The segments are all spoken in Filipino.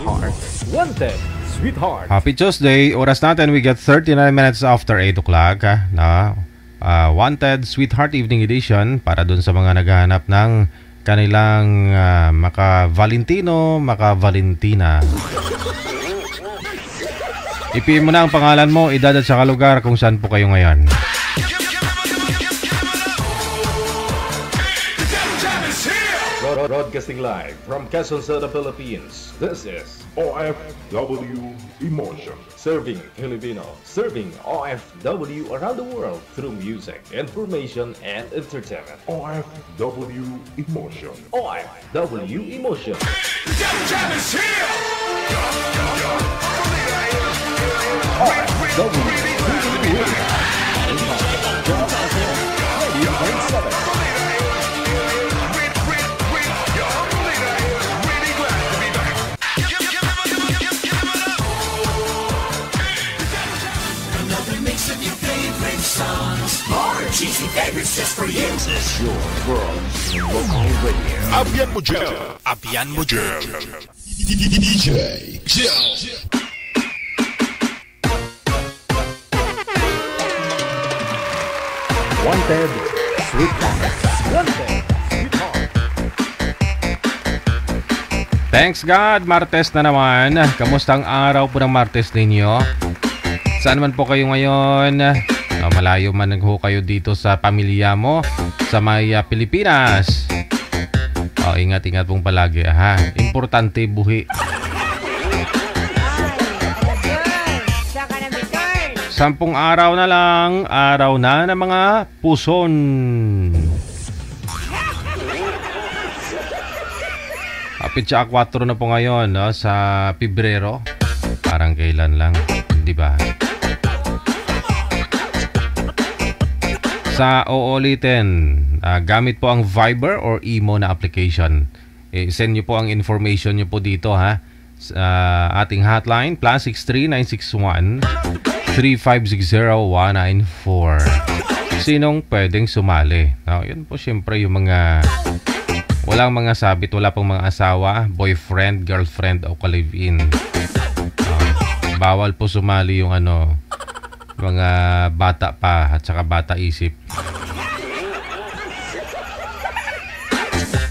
Sweetheart. Wanted, Sweetheart. Happy Tuesday. Oras natin, we get 39 minutes after 8 o'clock na Wanted Sweetheart Evening Edition para dun sa mga naghahanap ng kanilang maka-Valentino, maka-Valentina. I-PM mo na ang pangalan mo, edad at saka lugar kung saan po kayo ngayon. Broadcasting live from Quezon City, Philippines. This is OFW Emotion. Serving Filipino, serving OFW around the world through music, information, and entertainment. OFW Emotion. OFW Emotion. More cheesy favorites just for you. This is your world local radio. Abian mo dyan. Abian mo dyan. DJ Jill. Wanted, Sweetheart. Wanted, Sweetheart. Thanks God, Martes na naman. Kamusta ang araw po ng Martes ninyo? Saan man po kayo ngayon? Malayo man ho kayo dito sa pamilya mo sa may Pilipinas. Ingat-ingat pong palagi ha. Importante buhi. Sampung araw na lang, araw na ng mga puson. Pitsa 4 na po ngayon sa Pebrero. Parang kailan lang, di ba? Sa uulitin, gamit po ang Viber or Imo na application. Send nyo po ang information nyo po dito ha. Sa ating hotline, +63 961 3560-194. Sinong pwedeng sumali? Yun po syempre yung mga walang mga sabit, wala pang mga asawa, boyfriend, girlfriend o ka-live-in. Bawal po sumali yung mga bata pa at saka bata isip.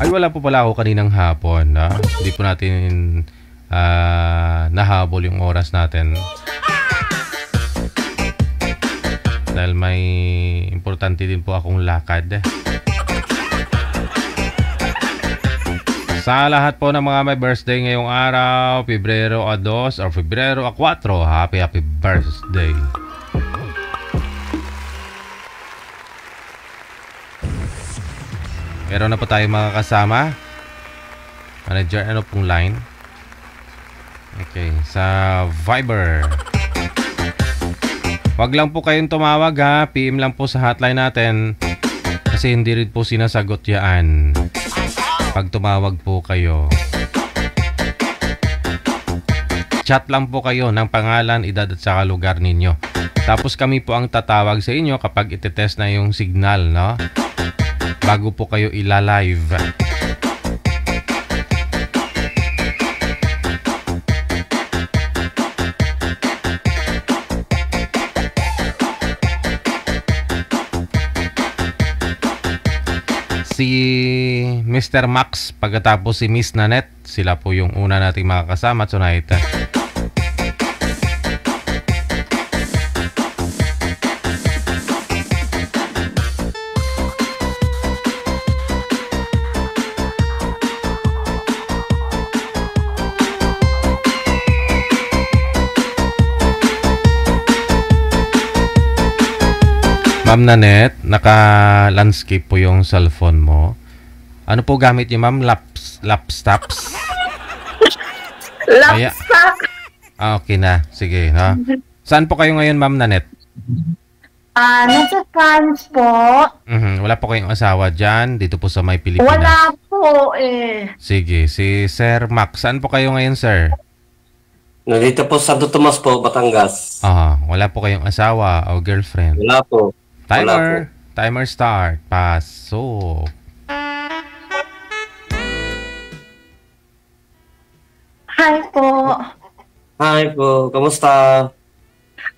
Ay, wala po pala ako kaninang hapon. Hindi po natin nahabol yung oras natin. Dahil may importante din po akong lakad. Sa lahat po ng mga may birthday ngayong araw, Pebrero 2 or Pebrero 4, happy birthday. Meron na po tayo mga kasama. Manager, ano pong line? Okay, sa Viber. Wag lang po kayong tumawag ha. PM lang po sa hotline natin. Kasi hindi rin po sinasagot yan pag tumawag po kayo. Chat lang po kayo ng pangalan, edad at saka lugar ninyo. Tapos kami po ang tatawag sa inyo kapag itetest na yung signal, no? Bago po kayo ila-live. Si Mr. Max, pagkatapos si Miss Nanette, sila po yung una nating makakasama tonight. Ma'am Nanette, naka-landscape po yung cellphone mo. Ano po gamit niyo, ma'am? Laptops? Laptop. Okay na. Sige. No? Saan po kayo ngayon, ma'am Nanette? Nasa France po. Wala po kayong asawa dyan? Dito po sa may Pilipinas? Wala po eh. Sige. Si Sir Max, saan po kayo ngayon, sir? Nandito po Santo Tomas po, Batangas. Wala po kayong asawa o girlfriend? Wala po. Timer. Timer start. Pasok. Hi po. Hi po, kamusta?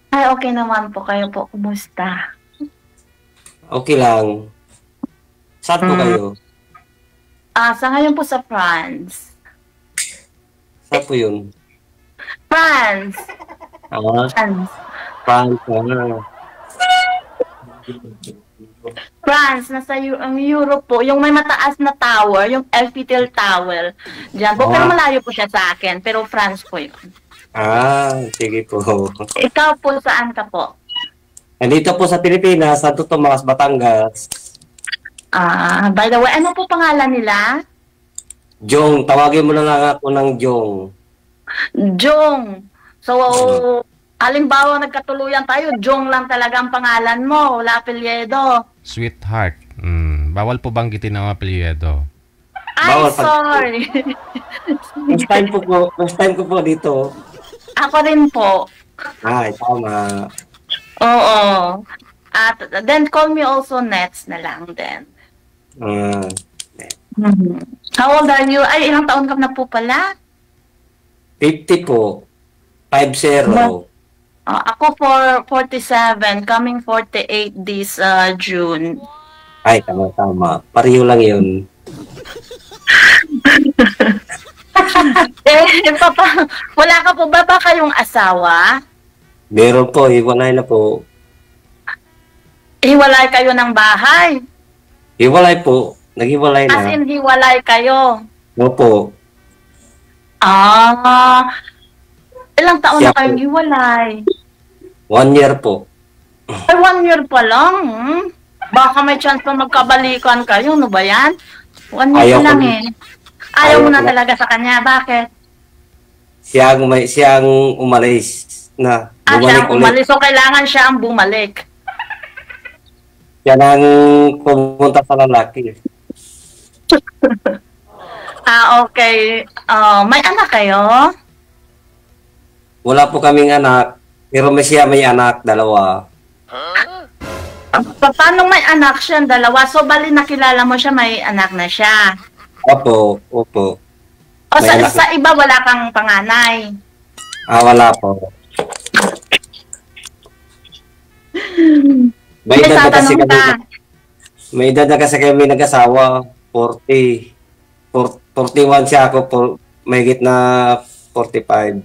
Ay, okay naman po. Kayo po, kumusta? Okay lang. Saan po kayo? Sa ngayon po sa France. Saan po yun? France! Ah, France. France. France, nasa Europe po. Yung may mataas na tower, yung Eiffel Tower. Diyan po. Pero malayo po siya sa akin. Pero France po yun. Sige po. Ikaw po, saan ka po? Nandito po sa Pilipinas, Santo Tomas, Batangas. By the way, ano po pangalan nila? Jong, tawagin mo na lang ako ng Jong. Jong. So, halimbawa nagkatuluyan tayo, Jong lang talaga ang pangalan mo, wala apelyido. Sweetheart. Bawal po banggitin ang apelyido. Ay, Bawal sorry. First time ko po dito. Ako rin po. Ay, tama. Oo. At then call me also Nets na lang din. How old are you? Ay, ilang taon ka na po pala? 50 po. 50. Ako for 47, coming 48 this June. Ay, tama. Pareho lang yun. Papa, wala ka po ba kayong asawa? Meron po, hiwalay na po. Hiwalay kayo ng bahay? Hiwalay po. Naghiwalay As na. in, hiwalay kayo? Opo. Ilang taon Siya na kayong po. hiwalay? 1 year po. Ay, 1 year pa lang. Baka may chance pa magkabalikan kayo, no ba yan? 1 year Ayaw pa lang ko- eh. Ayaw mo ayaw na ko- talaga sa kanya. Bakit? Siyang umalis na. Siya Bumalik ang ulit. umalis. So, kailangan siya ang bumalik. Siya nang pumunta sa lalaki. Okay. May anak kayo? Wala po kaming anak. Pero may anak, 2. Paano may anak siya? 2. So, bali nakilala mo siya, may anak na siya. Opo. O May anak sa iba, wala kang panganay. Wala po. May edad na kasi tatanong kami. ka. May edad na kasi kami nag-asawa. 41 siya ako. Mahigit na 45.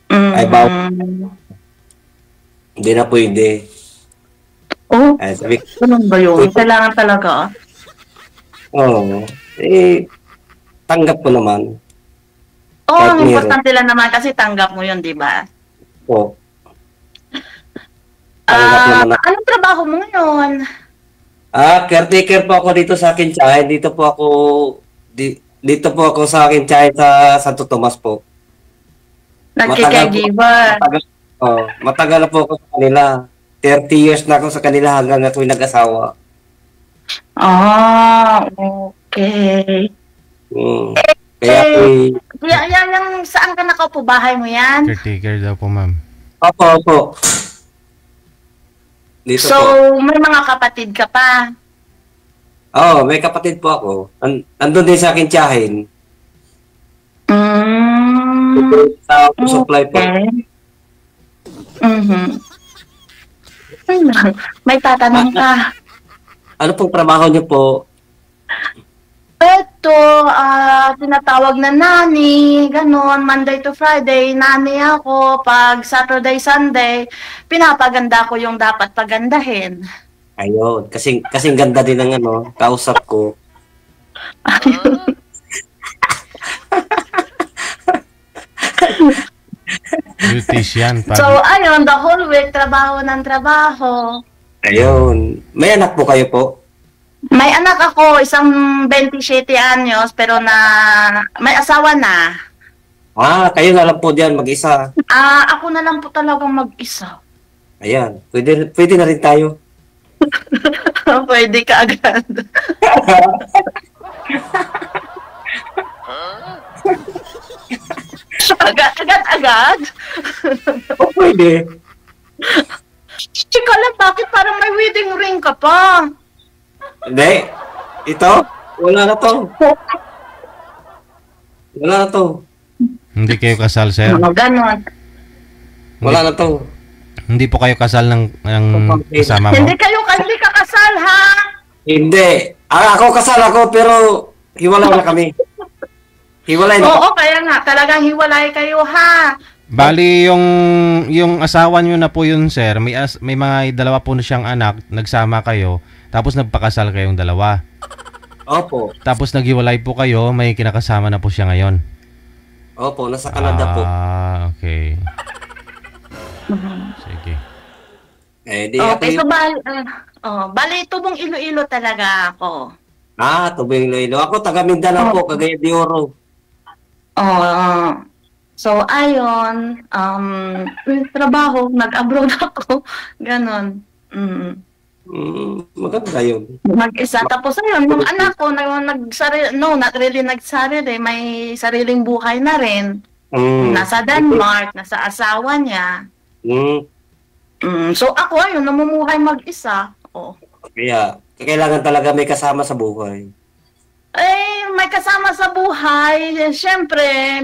Ay, Hindi na pwede. Oh, Ay, sabi ganun ba yun? Kailangan talaga. Tanggap ko naman. Ang meron. importante lang naman kasi tanggap mo yun, di ba? Po. Tanggap naman na. Anong trabaho mo ngayon? Caretaker po ako dito sa akin tiyahin. Dito po ako sa akin tiyahin sa Santo Tomas po. Nagkikagiver. Matagal na po ako sa kanila. 30 years na ako sa kanila hanggang ako'y nag-asawa. Okay. Kaya Yung saan ka nakaupo? Bahay mo yan? Caretaker daw po, ma'am. Opo. Dito So, po. may mga kapatid ka pa? May kapatid po ako. Andun din sa akin tiyahin. Sa supply po. Okay. May tatanong ka. Ano pong trabaho niyo po? Ito, tinatawag na nani, ganun, Monday to Friday, nani ako. Pag Saturday, Sunday, pinapaganda ko yung dapat pagandahin. Ayun. Kasing ganda din ng kausap ko. Beautician. So, ayun, the whole week, trabaho ng trabaho. Ayun. May anak po kayo po? May anak ako, isang 27 anyos, pero may asawa na. Kayo na lang po diyan mag-isa. Ako na lang po talagang mag-isa. Ayan. Pwede na rin tayo. Pwede ka agad. Agad? Pwede. Chika lang, bakit parang may wedding ring ka pa? Hindi. Ito? Wala na to. Wala na to. Hindi kayo kasal, sir? Ganon. Wala na to. Hindi po kayo kasal ng kasama mo? Hindi ka kasal, ha? Hindi. Ako kasal ako, pero hiwalay na kami. Hiwalay na. Oo, kaya nga, talagang hiwalay kayo, ha? Bali, yung asawa nyo na po yun, sir, may mga dalawa po na siyang anak, nagsama kayo, tapos nagpakasal kayong dalawa. Opo. Tapos naghiwalay po kayo, may kinakasama na po siya ngayon. Opo, nasa Canada po. Okay. Sige. Di ako Okay, so bali, tubong Iloilo talaga ako. Tubing Iloilo. Ako taga Mindanao po, Cagayan de Oro. So, ayun, trabaho, nag-abroad ako, ganon. Maganda yun. Mag-isa. Tapos ayun, yung anak ko, not really nagsarili, may sariling buhay na rin. Nasa Denmark, nasa asawa niya. So ako, ayun, namumuhay mag-isa. Kaya, kailangan talaga may kasama sa buhay. May kasama sa buhay, siyempre,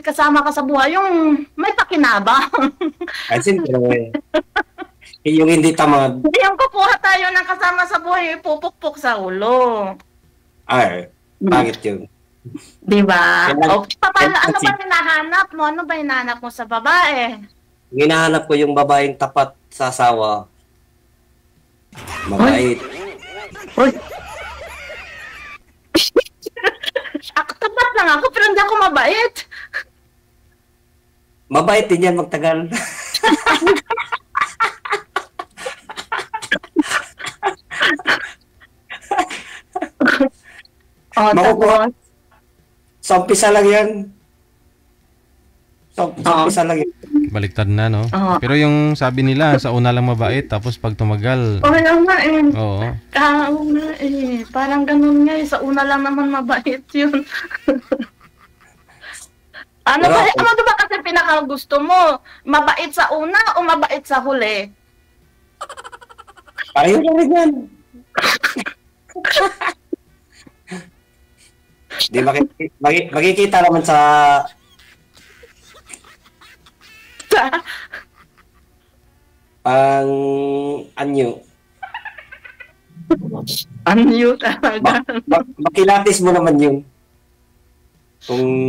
kasama ka sa buhay, yung may pakinabang. Ay, siyempre. Yung hindi tamad. Yung kukuha tayo ng kasama sa buhay, pupukpok sa ulo. Ay, pangit yun. Diba? Ano ba hinahanap mo? Ano ba hinahanap mo sa babae? Hinahanap ko yung babaeng tapat sa asawa. Mabait. Uy! Ako tapat lang ako, pero hindi ako mabait. Mabait din yan magtagal. Tapos? Sa umpisa lang yan. Sa umpisa lang yan. Baliktad na, no? Pero yung sabi nila, sa una lang mabait, tapos pag tumagal... Kaya nga Oo. Parang ganun nga sa una lang naman mabait yun. Ano ba kasi pinakagusto mo? Mabait sa una o mabait sa huli? Pareho na rin yan. Di makikita naman sa anyo. Anyo talaga. Makilatis mo naman yun.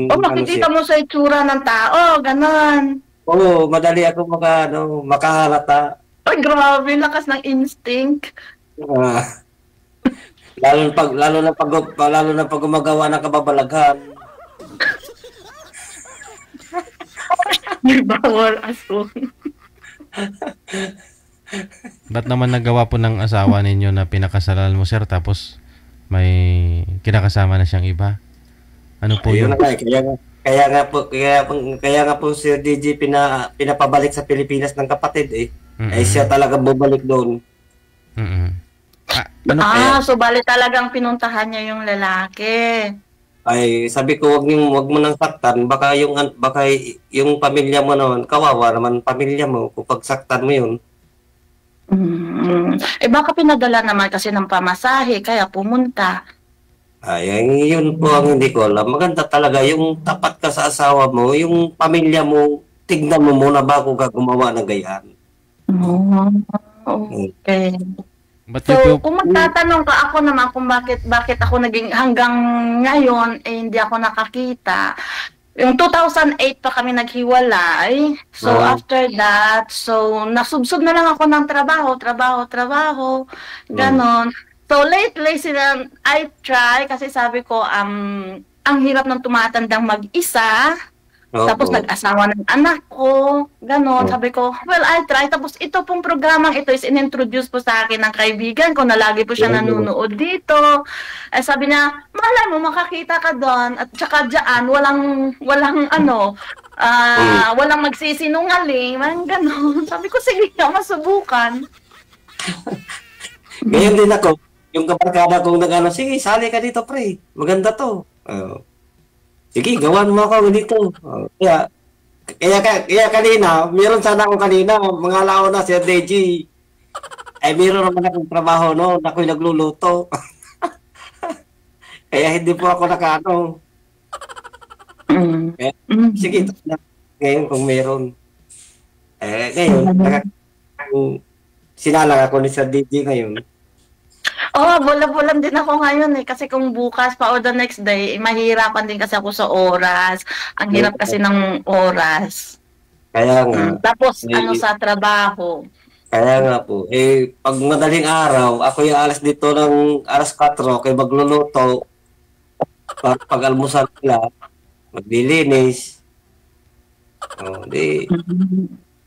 Makikita mo sa itsura ng tao, ganon. Oo, madali ako makahalata. Ay, grabe, lakas ng instinct. Lalo na pag gumagawa ng kababalaghan. May bawal aso. Ba't naman nagawa po ng asawa ninyo na pinakasalan mo, sir, tapos may kinakasama na siyang iba? Ano po yun? Kaya nga po si DJ pinapabalik sa Pilipinas ng kapatid eh. Ay siya talaga bubalik doon. So bali talagang pinuntahan niya yung lalaki. Ay sabi ko wag mo nang saktan, baka yung pamilya mo naman, kawawa naman pamilya mo kung saktan mo yun. Baka pinadala naman kasi ng pamasahe kaya pumunta. Ay, yun po ang hindi ko alam. Maganda talaga yung tapat ka sa asawa mo, yung pamilya mo, tignan mo muna bago ka gumawa ng gayaan. Okay. So, kung magtatanong ka ako naman kung bakit ako naging hanggang ngayon hindi ako nakakita. Yung 2008 pa kami naghiwalay. So, after that, nasubsob na lang ako ng trabaho, ganon. So, lately, I try, kasi sabi ko, ang hirap ng tumatandang mag-isa, tapos nag-asawa ng anak ko, gano'n. Sabi ko, well, I try. Tapos ito pong programang ito is in-introduce po sa akin ng kaibigan ko na lagi po siya nanonood dito. Sabi niya, malay mo, makakita ka doon. At saka dyan, walang magsisinungaling, gano'n. Sabi ko, sige, masubukan. Ngayon din ako. Yung kabarkada kong sige, sali ka dito, pre. Maganda to. Sige, gawan mo ako dito. Kaya kanina, meron sana akong kanina, mga lao na si DJ. Ay, meron naman akong trabaho noon, ako'y nagluluto. Kaya hindi po ako nakaano. Eh, sige, ito na. Ngayon kung meron. Ngayon, sinalang ako ni Sir DJ ngayon. Bola-bolan din ako ngayon kasi kung bukas pa o the next day, mahirapan din kasi ako sa oras. Ang hirap kasi ng oras. Kaya nga. Tapos sa trabaho. Kaya nga po. Pag madaling araw, ako yung alas dito ng alas 4, kaya magluluto. Pag-almusal nila, maglilinis.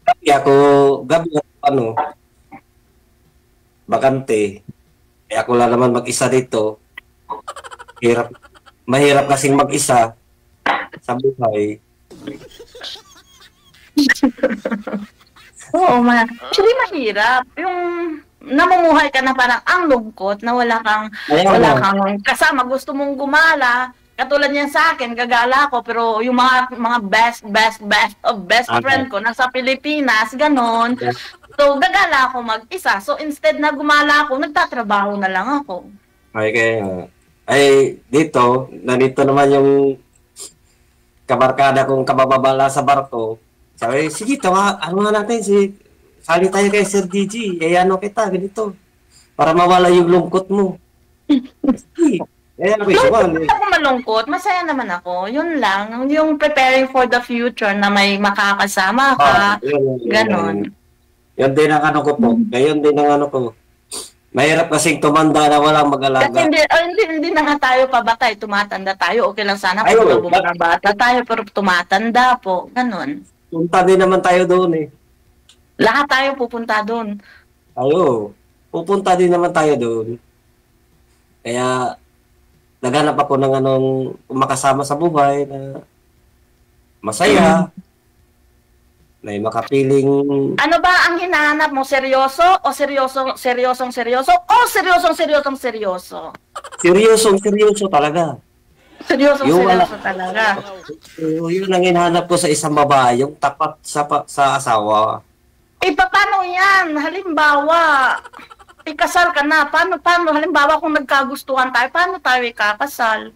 Gabi ako, bakante. Ako lang naman mag-isa dito. Mahirap kasing mag-isa sa buhay. Actually, mahirap. Yung namumuhay ka na parang ang lungkot na wala kang kasama. Gusto mong gumala. Katulad niyan sa akin, gagala ko. Pero yung mga best friend ko nasa Pilipinas, ganon. So, gagala ako mag-isa. So, instead na gumala ako, nagtatrabaho na lang ako. Nandito naman yung kabarkada kong kabababala sa barko. Sabi, sige, sali tayo kay Sir DJ. Kita, ganito. Para mawala yung lungkot mo. Hindi ako malungkot. Masaya naman ako. Yun lang. Yung preparing for the future na may makakasama ka. Ganon. Yun din ang ano ko po. Ngayon din ang ano ko. Mahirap kasing tumanda na walang mag-alaga. Kasi hindi na nga tayo pabatay. Tumatanda tayo. Okay lang sana kung mga bata tayo. Pero tumatanda po. Ganon. Punta din naman tayo doon eh. Lahat tayo pupunta doon. Pupunta din naman tayo doon. Kaya naghanap ako ng makasama sa buhay na masaya. Na makapiling... Ano ba ang hinahanap mo? Seryoso? O seryosong seryoso? O seryosong seryoso? Seryoso talaga. Seryoso talaga. Yun ang hinahanap ko sa isang babae, yung tapat sa asawa. Paano yan? Halimbawa, ikasal ka na. Paano? Halimbawa, kung nagkagustuhan tayo, paano tayo ikakasal?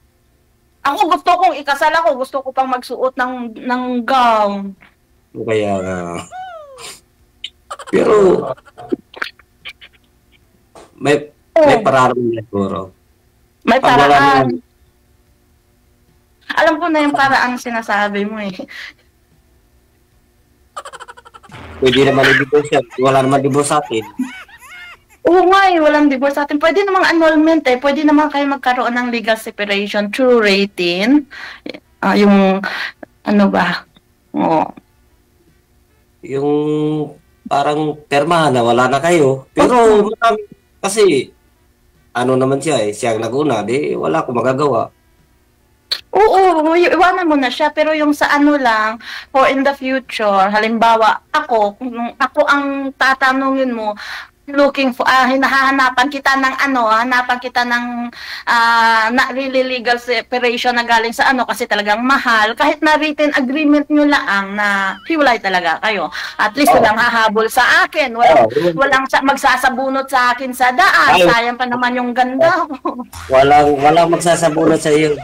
Ako gusto kong ikasal ako. Gusto ko pang magsuot ng gown. Kaya pero may paraan siguro. May paraan. Alam ko na yung paraan sinasabi mo eh. Pwede naman i-divorce yan. Wala naman divorce sa atin. Oo nga walang divorce sa atin. Pwede namang annulment eh. Pwede naman kayo magkaroon ng legal separation through rating. Yung ano ba? Yung parang permahan na wala na kayo. Pero kasi naman siya siya ang naguna, wala akong magagawa. Oo, iwanan mo na siya. Pero yung sa lang, for in the future, halimbawa, kung ako ang tatanungin mo, looking for, hinahanapin kita ng really legal separation na galing sa kasi talagang mahal, kahit na written agreement nyo lang na hiwalay talaga kayo. At least walang hahabol sa akin, walang magsasabunot sa akin sa daan, sayang pa naman yung ganda ko. Walang magsasabunot sa iyo.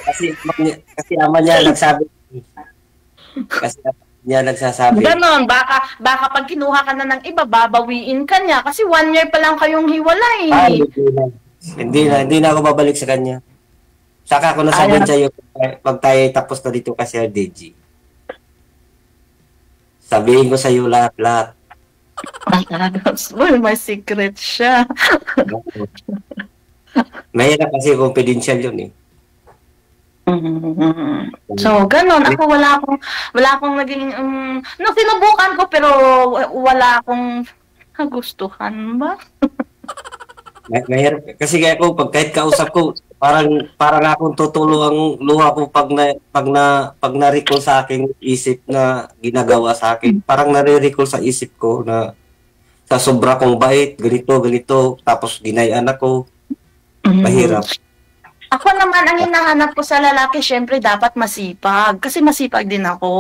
Kasi ama niya nagsabi. Ganon, baka pag kinuha ka na ng iba, babawiin ka niya. Kasi 1 year pa lang kayong hiwalay. Hindi na ako babalik sa kanya. Saka ako nasabihin sa'yo, pag tayo tapos na dito kasi DJ. Sabihin ko sa'yo lahat. May secret siya. Mahirap kasi confidential yun eh. So, ganon. Ako wala akong naging, sinubukan ko pero wala akong kagustuhan ba? Mahirap. Kasi kaya ko, kahit kausap ko, parang akong tutulo ang luha ko pag na-recall sa aking isip na ginagawa sa akin. Parang nare-recall sa isip ko na sa sobra kong bait, ganito, tapos ginayan ako. Mahirap. Ako naman, ang hinahanap ko sa lalaki, syempre dapat masipag. Kasi masipag din ako.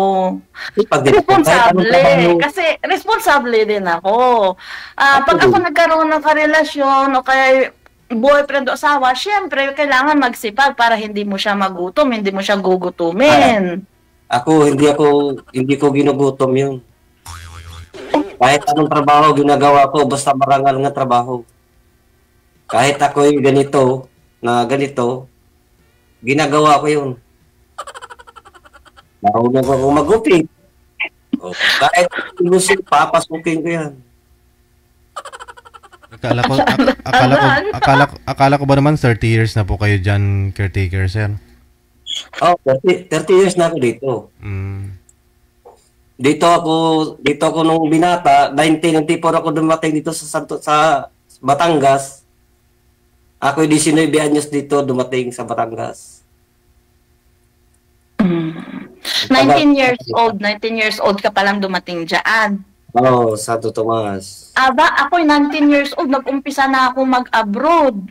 Responsable. Kasi responsable din ako. Pag ako nagkaroon ng karelasyon o kaya boyfriend o asawa, syempre, kailangan magsipag para hindi mo siya magutom, hindi mo siya gugutumin. Hindi ko ginugutom yun. Kahit anong trabaho ginagawa ko, basta marangal nga trabaho. Kahit ako'y ganito, ginagawa ko yun. Marunong ako magupit. Kahit ilusin, papasukin ko yan. Akala ko ba naman 30 years na po kayo dyan, caretaker, sir? 30 years na ako dito. Dito ako nung binata, 1994 ako dumating dito sa Batangas. Ako 19 anyos dito dumating sa Batangas. 19 years old ka palang dumating dyan. Oo, Santo Tomas. Ako'y 19 years old, nag-umpisa na ako mag-abroad.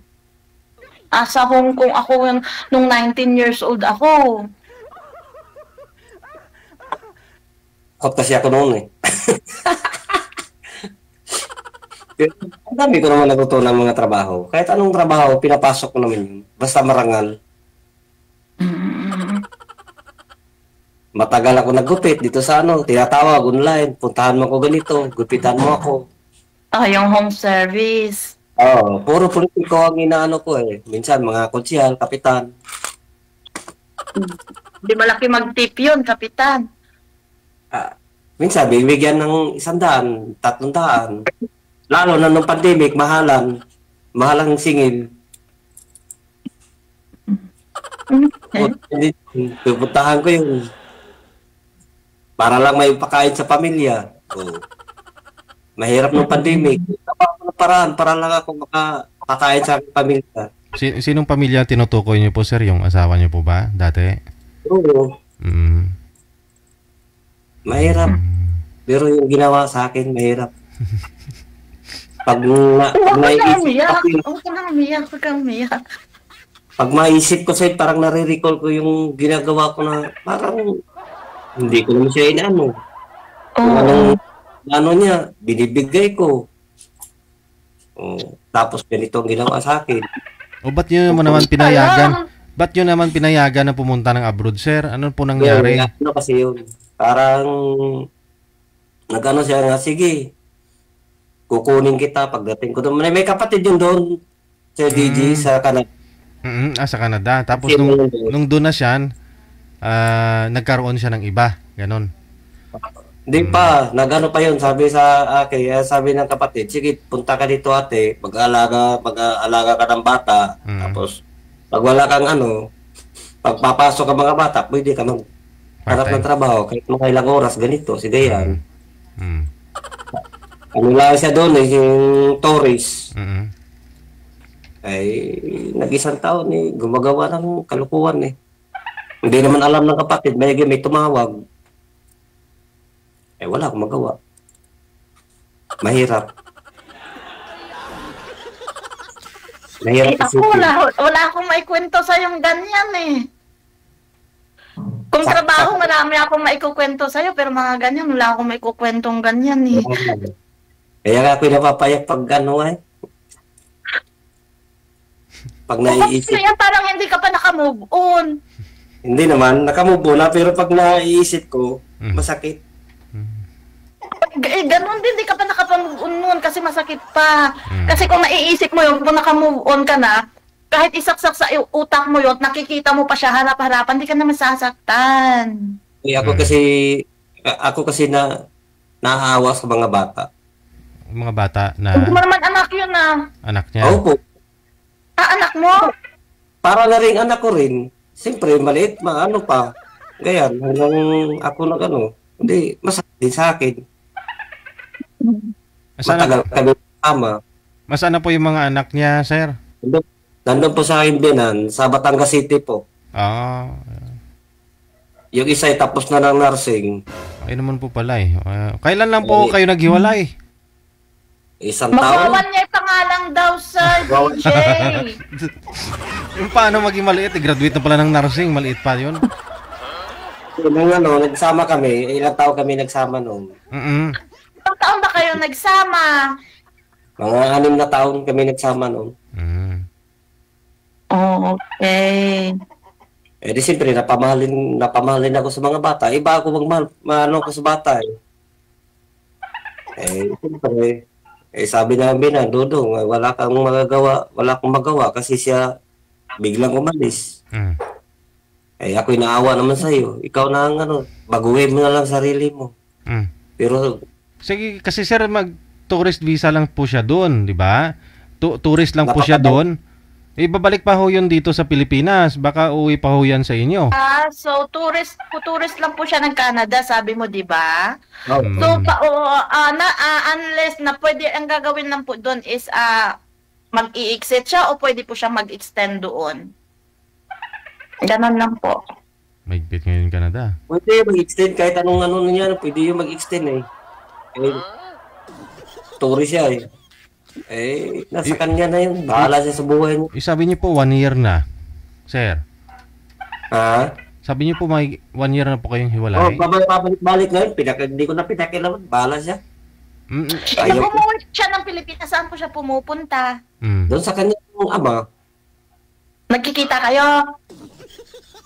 Sa Hong Kong ako nung 19 years old ako. Kot kasi ako noon eh. Ang dami ko naman natutunan ng mga trabaho. Kahit anong trabaho, pinapasok ko naman yun. Basta marangal. Matagal ako naggupit dito sa tinatawag online. Puntahan mo ko ganito, gupitan mo ako. Yung home service. Puro politiko ang inaano ko eh. Minsan mga konsyal, kapitan. Di malaki mag-tip yun, kapitan. Minsan, bibigyan ng 100, 300. Lalo na nung pandemic, mahalang singil. Pupuntahan ko yung para lang may pakain sa pamilya. Mahirap nung pandemic. Paraan para lang ako makakain sa pamilya. Sinong pamilya tinutukoy niyo po, sir? Yung asawa niyo po ba dati? Oo. Mahirap. Pero yung ginawa sa akin, mahirap. Pag maisip ko sa'yo, parang nare-recall ko yung ginagawa ko na parang hindi ko naman siya inaano. Ano niya, binibigay ko. Tapos ganito ang ginawa sa akin. Ba't yun naman pinayagan? Ba't yun naman pinayagan na pumunta ng abroad, sir? Ano po nangyari? Ano kasi yun? Parang nagano siya nga, sige, kukunin kita pagdating ko doon. May kapatid yun doon, Sir DJ, sa Canada. Sa Canada. Tapos nung doon na siya, nagkaroon siya ng iba. Ganon. Hindi pa, nagano pa yun. Sabi sa akin, sabi ng kapatid, sige, punta ka dito ate, mag-aalaga ka ng bata. Tapos, pag wala kang pag papasok ka mga bata, pwede ka harap ng trabaho, kahit mga ilang oras, ganito, si Dayan. Ano lang siya doon, yung Torres. Ay, nag-isang taon gumagawa ng kalukuhan Hindi naman alam ng kapatid, may tumawag. Wala akong magawa. Mahirap. Ako, wala akong maikwento sa yung ganyan Kung trabaho, marami akong maikukwento sa'yo, pero mga ganyan, wala akong maikukwentong ganyan Kaya nga ako napapayak pag pag naiisip. Kaya parang hindi ka pa naka-move on. Hindi naman, naka-move on na, pero pag naiisip ko, masakit. Ganun din, hindi ka pa naka-move on nun kasi masakit pa. Kasi kung naiisip mo yun, kung naka-move on ka na, kahit isaksak sa utak mo yun, nakikita mo pa siya harap-harapan, hindi ka naman sasaktan. Ako kasi naawa sa mga bata. Mga bata na... Hindi mo naman anak yun Anak niya? Opo. Anak mo? Para na rin anak ko rin. Siyempre, maliit, pa. Ganyan, hanggang ako hindi, masakit din sa akin. Matagal kami kasama. Masana po yung mga anak niya, sir? Nandun po sa akin binan, sa Batangas City po. Yung isa ay tapos na ng nursing. Ay naman po pala kailan lang po kayo naghiwalay? Isang taon. Magawan niya yung pangalan daw sa DJ. Yung paano maging maliit? Graduate na pala ng nursing, maliit pa yun. Nung nagsama kami, ilang taon kami nagsama noon. Ilang taon ba kayo nagsama? Mga 6 na taon kami nagsama noon. Okay. Eh di siyempre, napamahalin ako sa mga bata. Iba ako magmahal, maano ko sa bata eh. Eh, siyempre, sabi namin na, Dudong, wala akong magawa kasi siya biglang umalis. Mm. Eh, ako'y naawa naman sa'yo. Ikaw na ang baguhin mo na lang sarili mo. Mm. Pero, Sige, kasi sir, mag-tourist visa lang po siya doon, di ba? Tourist lang po siya doon. Babalik pa ho yun dito sa Pilipinas. Baka uwi pa ho yan sa inyo. So tourist lang po siya ng Canada, sabi mo, 'di ba? Mm. So unless na pwede ang gagawin lang po doon is mag-i-exit siya o pwede po siya mag-extend doon. Ganun lang po. Mahigpit ngayon Canada. pwede mag-extend kahit anong niya, pwede yung mag-extend eh. Tourist siya eh. Nasa kanya na yun. Bahala siya sa buhay niya. Sabi niyo po 1 year na, sir. Ha? Sabi niyo po may 1 year na po kayong Oh, hiwalay. pabalik ngayon. Hindi ko na pinakilaman. Bahala siya. Mm. Ayaw. Umuwi siya ng Pilipinas, saan po siya pumupunta? Mm. Doon sa kanya yung ama, Nagkikita kayo?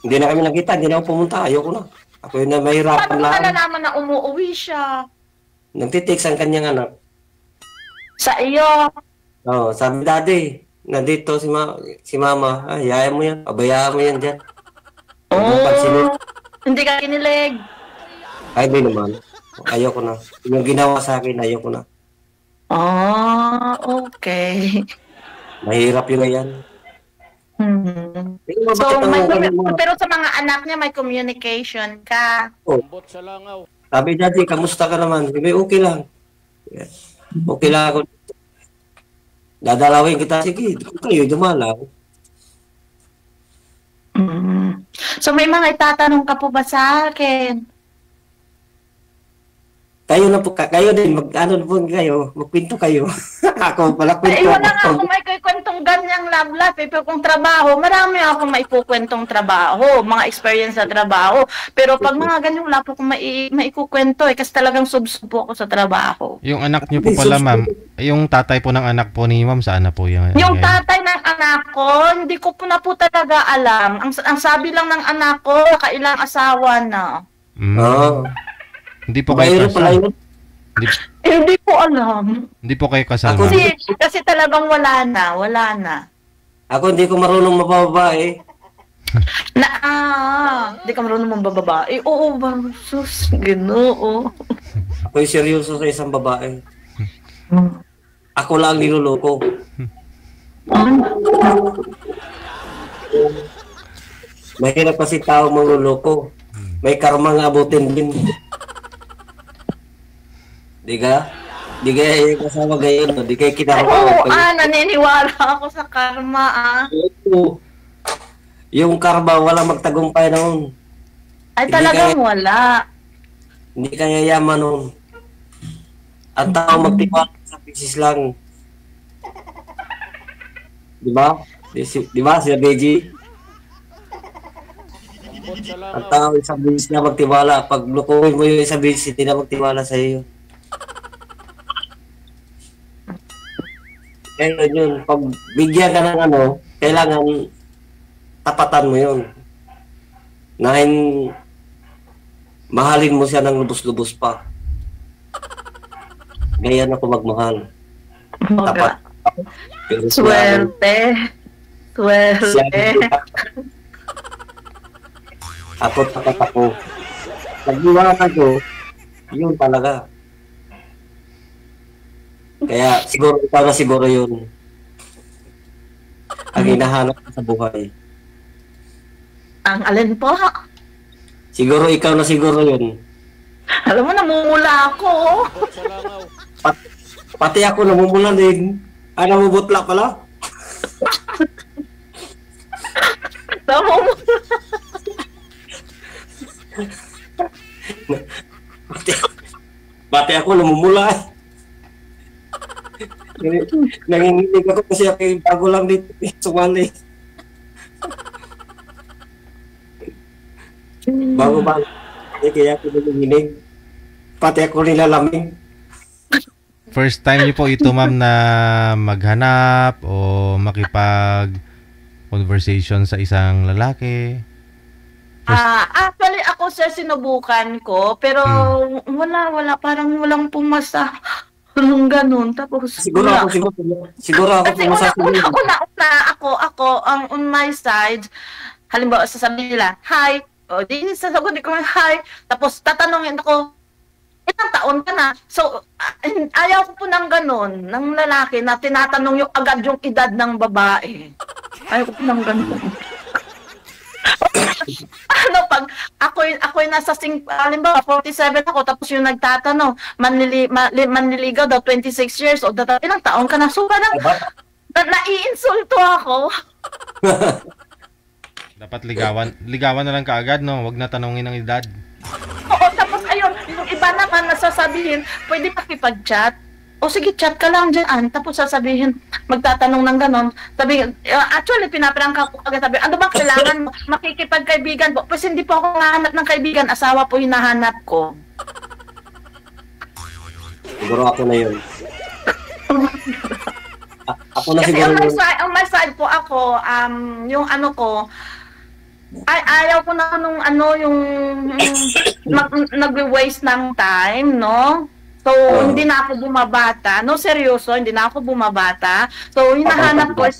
hindi na kami nakita. Hindi na ako pumunta. Ayoko na. Ako yun na mahirapan Paano mo lang. nalalaman na umuwi siya? Nagtitext ang kanyang anak. Sa iyo? Oh, sabi daddy, nandito si mama. Hayaan mo yan. Pabayaan mo yan dyan. Oh, hindi ka kinilig. Ay, hindi naman. Ayoko na. Yung ginawa sa akin, ayoko na. Okay. Mahirap yun yan. Pero sa mga anak niya may communication ka. Sabi daddy, kamusta ka naman? Sabi, okay lang. Yes. Okay lang ako. Dadalawin kita. Sige, kayo dumalaw. So may mga itatanong ka po ba sa akin? Kayo na po, kayo din, magkwento kayo. Ako pala kwento. Wala nga ako may kwentong ganyang love life. Pero kung trabaho, marami ako maipukwentong trabaho, mga experience sa trabaho. Pero pag mga ganyang wala po akong maikukwento kasi talagang subsubo ako sa trabaho. Yung anak niyo po pala, ma'am, yung tatay po ng anak po ni ma'am, saan na po yung... Yung tatay ng anak ko, hindi ko po na po talaga alam. Ang sabi lang ng anak ko, kailang asawa na. Hindi po kayo kasal. Hindi ko alam. Hindi po kayo kasal, ma'am. Kasi talagang wala na. Ako hindi ko marunong mababae. Hindi ka marunong mambababae. Oo, sus, Ginoo. Ako'y seryoso sa isang babae. Ako lang niloloko. Mahirap kasi tao mangloloko. May karma nga abutin din. Di ka yung kasama gayon. Di kayo kinarama. Naniniwala ako sa karma, Yung karma, wala magtagumpay noon. Ay, talagang wala. Hindi kaya yaman noon. Ang tao magtiwala sa business lang. Di ba? Di ba, Sir Deji? Ang tao sa business na magtiwala. Pag lukuhin mo yung sa business, hindi na magtiwala sa iyo. Kaya yun, pag bigyan ka ng kailangan tapatan mo yun. Mahalin mo siya ng lubos-lubos pa. Ganyan ako magmahal. Tapat. Swerte. Ako tapat ako. Nagdiwala ko, yun talaga. Kaya siguro ikaw na siguro yun ang hinahanap sa buhay. Ang alin po? Siguro ikaw na siguro yun. Alam mo, namumula ako. Pati ako namumula din. Namumutla pala. Namumula. Pati ako namumula. Nanginginig ako kasi ako yung bago lang dito. Sumali. Bago ba? Kaya ako nanginginig. Pati ako nilalamig. First time niyo po ito, ma'am, na maghanap o conversation sa isang lalaki? Actually, ako sir, sinubukan ko, pero wala, parang walang pumasa. Walang ganun. Tapos, Siguro wala. ako Kasi pumasasabi. ako, ang on my side, halimbawa, sasabihin nila, hi, o, di sasagot ko, hi, tapos tatanungin ako, ilang taon ka na? So, ayaw ko po ng ganun, ng lalaki na tinatanong yung agad yung edad ng babae. Ayaw ko po ng ganun. Pag ako'y nasa halimbawa 47 ako, tapos yung nagtatanong, manliligaw daw 26 years old, ilang taon ka na? So, parang naiinsulto ako. Dapat ligawan na lang kaagad, no? Huwag na tanongin ang edad. Oo, tapos ayun, yung iba naman nasasabihin, pwede pakipag-chat. O sige, chat ka lang dyan. Tapos sasabihin, magtatanong ng ganon. Sabihin, actually, pinaprangka ko agad. Sabi, ano bang kailangan mo? Makikipagkaibigan po. Pues hindi po ako nahanap ng kaibigan. Asawa po hinahanap ko. Siguro ako na yun. Ako na Kasi siguro yun. on my side po ako, yung ano ko, ayaw ko na nung yung nag-waste ng time, no? So, hindi na ako bumabata. No, seryoso, hindi na ako bumabata. So, hinahanap ko is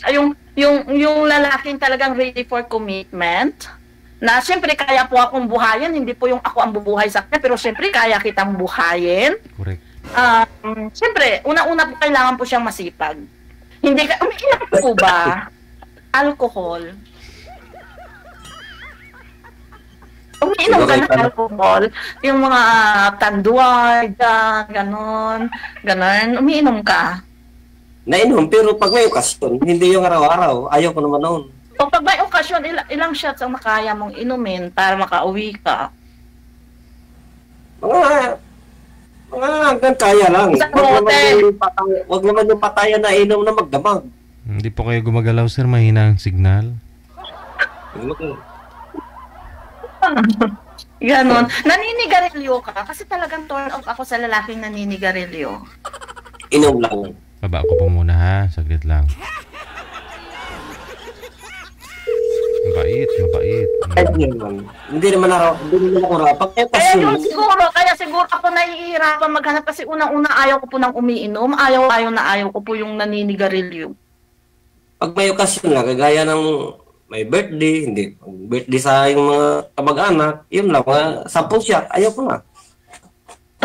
yung lalaking talagang ready for commitment. Na siyempre kaya po akong buhayin, hindi po yung ako ang bubuhay sa kanya, pero siyempre kaya kitang buhayin. Correct. Siyempre, una-una po kailangan po siyang masipag. Hindi ka, umiinom po ba? Alcohol. Umiinom ka ng alcohol, yung mga tanduay, ganon, umiinom ka. Nainom, pero pag may okasyon, hindi yung araw-araw. Ayaw ko naman noon. O pag may okasyon, ilang shots ang makaya mong inumin para makauwi ka? Mga hanggang kaya lang. Sa hotel. Wag naman yung patayan na inom na magdamag. Hindi po kayo gumagalaw, sir. Mahina ang signal. Ganon. Naninigarilyo ka? Kasi talagang turn off ako sa lalaking naninigarilyo. Inom lang. Baba ko po muna, ha? Saglit lang. Mabait. Hindi naman ako rapat. Kaya siguro ako nahihirapan maghanap kasi unang-una ayaw ko po nang umiinom. Ayaw ko po yung naninigarilyo. Pag may okasyon lang, kagaya ng may birthday, hindi. Birthday sa yung mga kamag-anak, yun lang, mga 10 shot, ayaw ko na.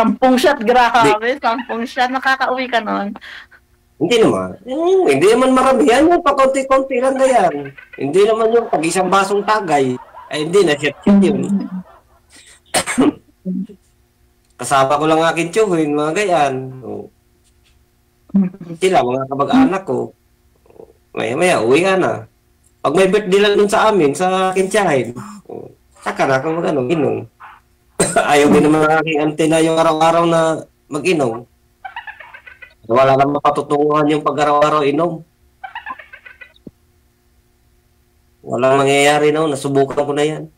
10 shot, grabe. 10 shot, nakakauwi ka nun. Hindi naman. Hindi naman marami yan. Yung pakunti-kunti lang ganyan. Hindi naman yung pag isang basong tagay. Ay hindi na shot yun. Kasama ko lang aking tiyuhin, mga ganyan. Sila, mga kamag-anak ko. Maya-maya, uwi ka na. Pag may birthday lang dun sa amin, sa aking tiyahin, saka na kung inom. Ayaw din naman ang aking ante na yung araw-araw na mag-inom. Wala naman patutunguhan yung pag-araw-araw inom. Walang mangyayari noon. Nasubukan ko na yan.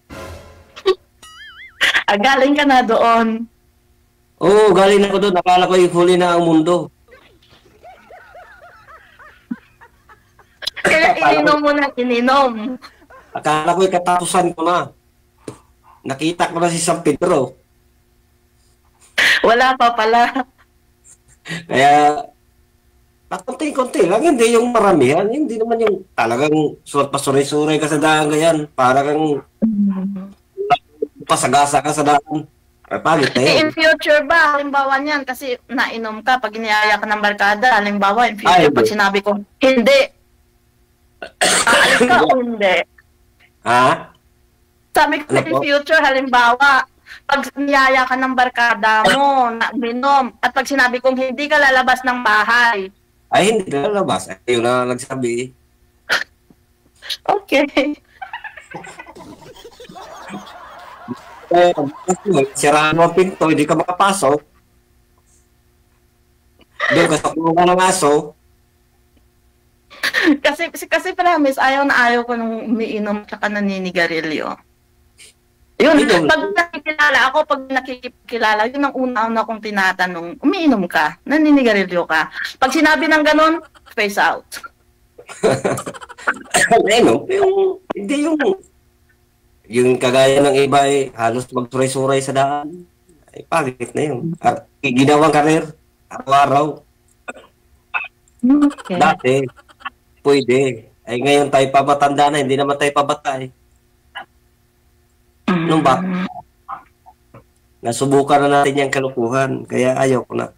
Galing ka na doon. Oo, galing ako doon. Akala ko yung huli na ang mundo. Kaya ininom mo na ininom. Akala ko yung katapusan ko na. Nakita ko na si San Pedro. Wala pa pala. Kaya, konti-konti lang, hindi yung maramihan, hindi naman yung talagang pasuray-suray ka sa daan ganyan, parang pasagasa ka sa daan. Pangit na yun. In future ba, halimbawa niyan, kasi nainom ka, pag iniyaya ka ng barkada, halimbawa, in future, pag sinabi ko, hindi. Aalis ka o hindi? Ha? Sabi ko, in future, halimbawa, pag niyaya ka ng barkada mo, na minom, at pag sinabi kong hindi ka lalabas ng bahay. Ay, hindi ka lalabas. Ayun na nagsabi. Okay. Siraan mo ang pinto, hindi ka makapasok. Doon ka sa kulungan ng aso. kasi promise, ayaw ko nung umiinom at naninigarilyo. Yun, pag nakikilala, yun ang una-una kong tinatanong, umiinom ka, naninigarilyo ka. Pag sinabi ng ganun, face out. Ano, hindi yung kagaya ng iba eh, halos magsuray-suray sa daan. Ay, pangit na yun. Ginawang karir, araw-araw. Okay. Dati, pwede. Ay, ngayon tayo pabatanda na, hindi naman tayo pabata eh. Nung ba? Nasubukan na natin yung kalukuhan, kaya ayaw ko na.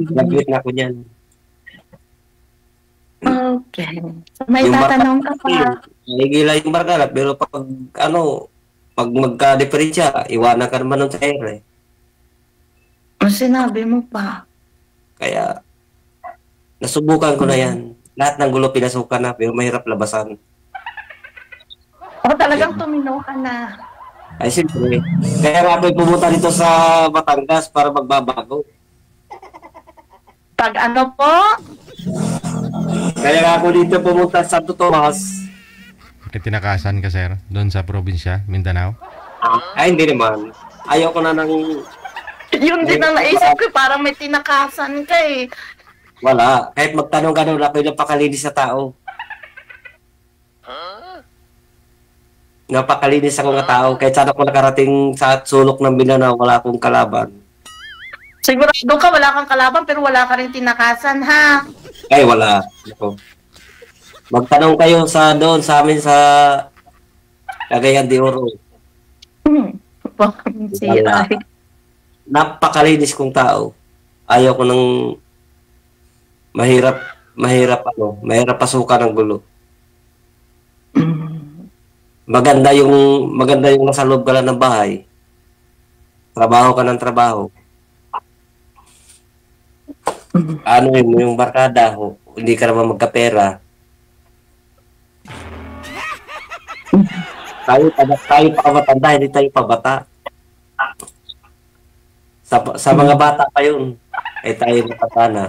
Nag-quit na ako niyan. Okay. So, may Yung tatanong ka pa. Nagigila yung barkada, pero pag pag magka-diferensya, iwanan ka naman ng tayo eh. Ang sinabi mo pa. Kaya, nasubukan ko na yan. Lahat ng gulo pinasukan na, pero mahirap labasan. O talagang tuminaw ka na. Ay, siyempre. Kaya nga ako'y pumunta dito sa Batangas para magbabago. Pag ano po? Kaya nga ako dito pumunta sa Santo Tomas. Tinakasan ka, sir, doon sa probinsya, Mindanao? Ay, hindi naman. Ayaw ko na ng... Yun din ang naisip ko, parang may tinakasan ka eh. Wala. Kahit magtanong ka na, ako'y napakalinis sa tao. Napakalinis ako nga tao. Kahit saan ako nakarating sa sulok ng Mindanao, wala akong kalaban. Sigurado ka, wala kang kalaban, pero wala ka rin tinakasan, ha? Ay, wala. Ako. Magtanong kayo sa doon sa amin sa Cagayan de Oro. Sira. Napakalinis kong tao. Ayaw ko ng mahirap pasukan ng gulo. Maganda yung nasa loob ka lang ng bahay. Trabaho ka ng trabaho. Ano yung barkada, hindi ka naman magkapera. Tayo pa matanda, hindi tayo pa bata. Sa mga bata pa yun, ay tayo matanda na.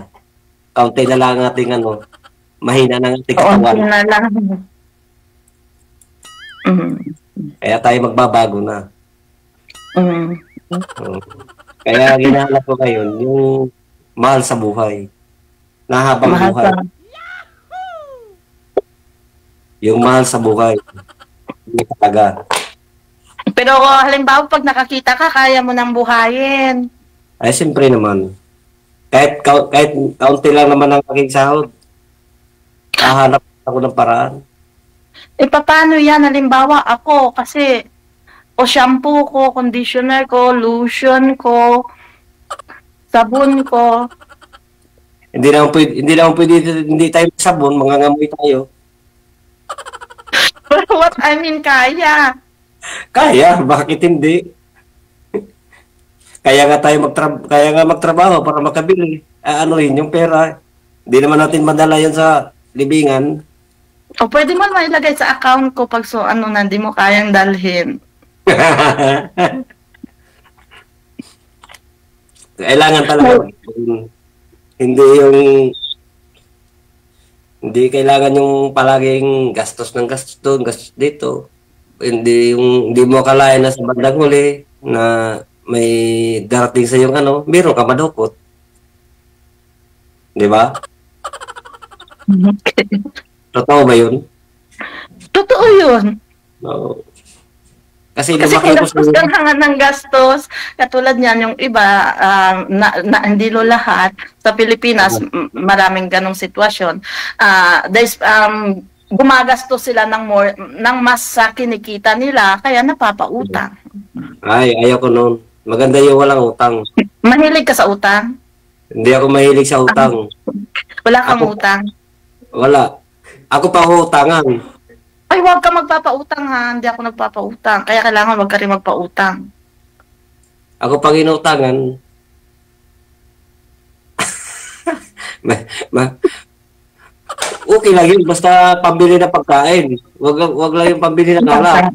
Kaunti na lang ating mahina ng ating katawan. Oo, na lang. Kaya tayo magbabago na. Kaya ginahanap ko ngayon, yung mahal sa buhay. Nahabang buhay. Yung mahal sa buhay. Hindi talaga. Pero halimbawa, pag nakakita ka, kaya mo nang buhayin. Ay, siyempre naman. Kahit kaunti lang naman ang aking sahod. Hahanap ako ng paraan. Eh, paano yan? Halimbawa, ako, kasi, o shampoo ko, conditioner ko, lotion ko, sabon ko. Hindi naman pwede, hindi tayo sabon, mangangamoy tayo. But what I mean, kaya. Kaya, bakit hindi? Kaya nga magtrabaho para makabili. Ano rin yung pera. Hindi naman natin madala yan sa libingan. O pwede mo naman ilagay sa account ko pag hindi mo kayang dalhin. Kailangan talaga. Hindi kailangan yung palaging gastos ng gastos doon, gastos dito. Hindi mo akalain na sa bandang huli na may darating sa yung meron ka madukot. Di ba? Okay. Totoo ba yun? Totoo yun. No. Kasi gastos kang hangan ng gastos. Katulad niyan, yung iba, hindi lo lahat. Sa Pilipinas, maraming ganong sitwasyon. Gumagastos sila ng mas sa kinikita nila, kaya napapautang. Ay, ayaw ko noon. Maganda yung walang utang. Mahilig ka sa utang? Hindi ako mahilig sa utang. Wala kang utang? Wala. Ako pa utangan. Ay, huwag ka magpapautang ha. Hindi ako nagpapautang. Kaya kailangan wag ka rin magpautang. Ako pang inutangan. Okay lang yun. Basta pambili na pagkain. Wag lang yung pambili na alak.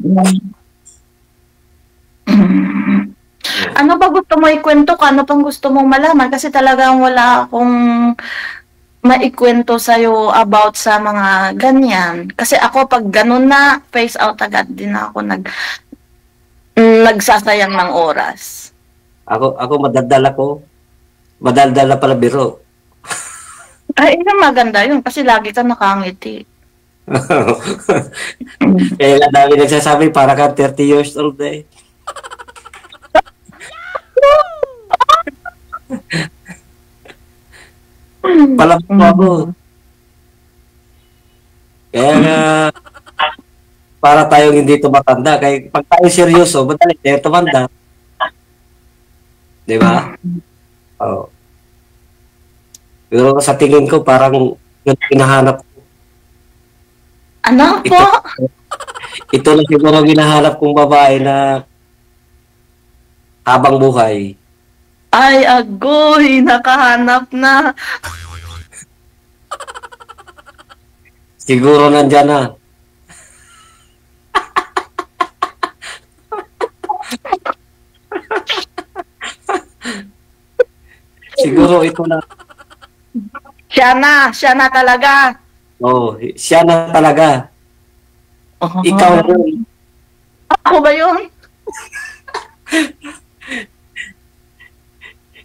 Ano ba gusto mo ikwento ka? Ano pang gusto mong malaman? Kasi talagang wala akong maikwento sa'yo about sa mga ganyan. Kasi ako pag ganun na, face out agad din ako nagsasayang ng oras. Ako madaldala pala biro. Ay, yun maganda yun kasi lagi ka nakangiti. Kaya nga dami nagsasabi, para ka 30 years old eh. Palam po ako. Kaya nga, para tayong hindi tumatanda. Kaya pag tayo seryoso, madali tayo tumanda. Di ba? Oo. Pero sa tingin ko, parang yun hinahanap. Ano po? Ito na siguro ang hinahanap kong babae na habang buhay. Ay, agoy, nakahanap na. Siguro nandyan na. Siguro ito na. Siya na talaga. Oh, siya na talaga. Oh, Ikaw na yun. Ako ba yun?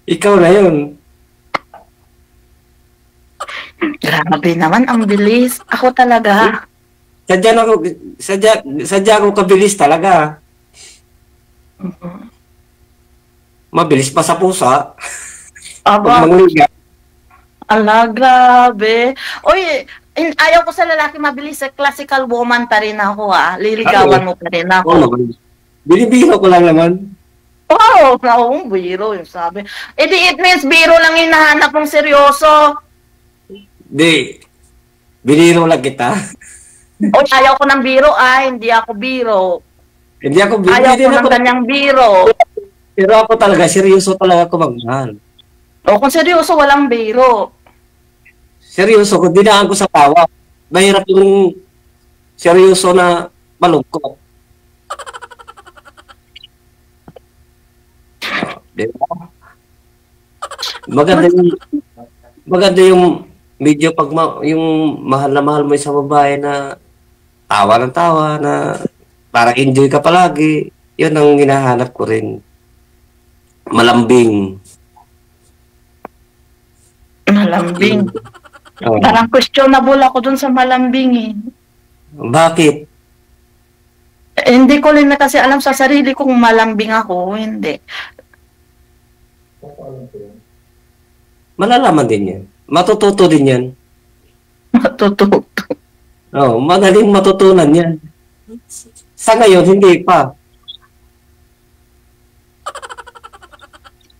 Ikaw na yun. Grabe naman, ang bilis. Ako talaga. Sadya ako kabilis talaga. Mabilis pa sa pusa. Aba, Pag mangliga. ala, grabe. Uy, ayaw ko sa lalaki mabilis. Classical woman pa rin ako, ah. Liligawan mo pa rin Oo ako. naman. Binibiro ko lang naman. Oo, oh, biro yung sabi. Eh di it means biro lang yung nahanap mong seryoso. Di. Biniro lang kita. O ayaw ko ng biro, hindi ako biro. Hindi ako Ayaw hindi ko ng ako. ganyang biro. Pero ako talaga, seryoso talaga ako magmahal. O kung seryoso, walang biro. Seryoso ko, dinaan ko sa tawa. Mahirap yung seryoso na malungkot. Diba? Maganda yung medyo pag yung mahal na mahal mo sa babae na tawa ng tawa na parang enjoy ka palagi. Yun ang hinahanap ko rin. Malambing. Malambing. Oh. Parang questionable ako dun sa malambing eh. Bakit? Hindi ko rin na kasi alam sa sarili kung malambing ako, hindi. Malalaman din yan. Matututo din yan. Matututo. Oh, magaling matutunan yan. Sa ngayon, hindi pa.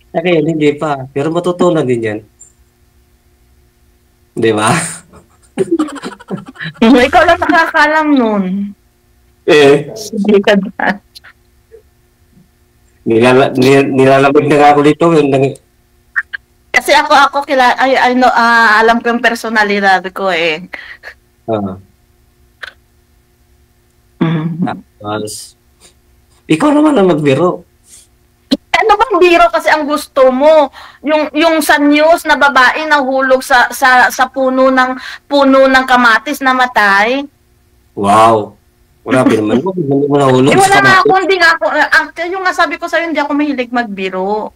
Sa ngayon, hindi pa. Pero matutunan din yan. Di ba? Ikaw lang nakakalam nun. Hindi ka ba? Nilalamig na nga ako dito. Kasi ako I know, alam ko yung personalidad ko eh. Tapos, ikaw naman ang magbiro. Ano bang biro kasi ang gusto mo? Yung sa news na babae nahulog sa puno ng kamatis na matay. Wow. Grabe naman mo. Hindi mo nahulog Eh, wala sa nga kamatis. ako, hindi nga ako, yung nasabi ko sa'yo, hindi ako mahilig magbiro.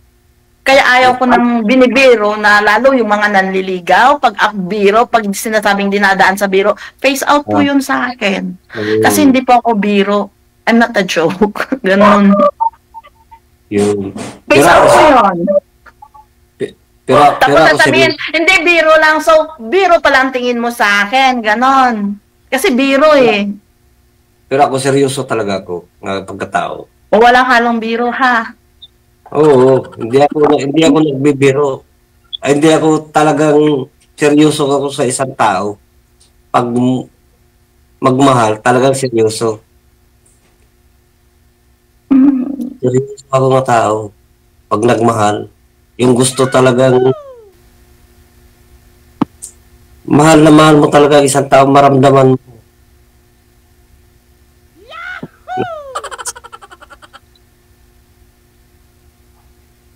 Kaya ayaw ko ng binibiro na lalo yung mga nanliligaw, pag biro, pag sinasabing dinadaan sa biro, face out po yun sa akin. Kasi hindi po ako biro. I'm not a joke. Ganon. Yun. Face out po yun. Pero Tapos ako sasabihin, hindi biro lang. So, biro pala ang tingin mo sa akin. Ganon. Kasi biro eh. Pero ako seryoso talaga ako ng pagkatao. O walang halong biro ha. Oo, hindi ako nagbibiro. Ay, hindi ako talagang seryoso ako sa isang tao. Pag magmahal, talagang seryoso. Seryoso ako ng tao. Pag nagmahal, yung gusto talagang mahal na mahal mo talaga isang tao, maramdaman mo.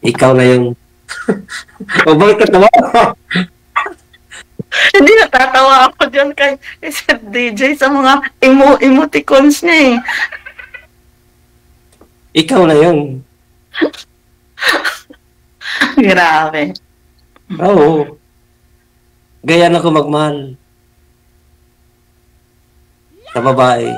Ikaw na yung... O, bakit naman? Hindi natatawa ako dyan kay Sir DJ sa mga emoticons niya eh. Ikaw na yun. Grabe. Oo. Ganyan ako magmahal. Sa babae.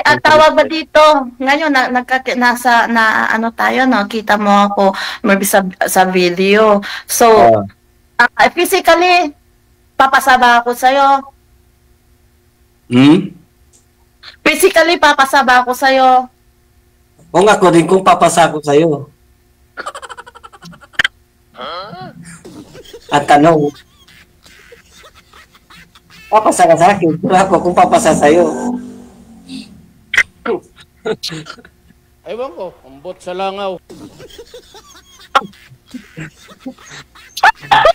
Ang tawag ba dito? Ngayon, ano tayo, no? Kita mo ako, maybe sa video. So, physically, papasaba ako sa'yo. Physically, papasaba ako sa'yo. Kung ako din kung papasa ko sa'yo. At tanong, papasa ka sa akin. Pero ako kung papasa sa'yo. Ewan ko, ambot sa langaw.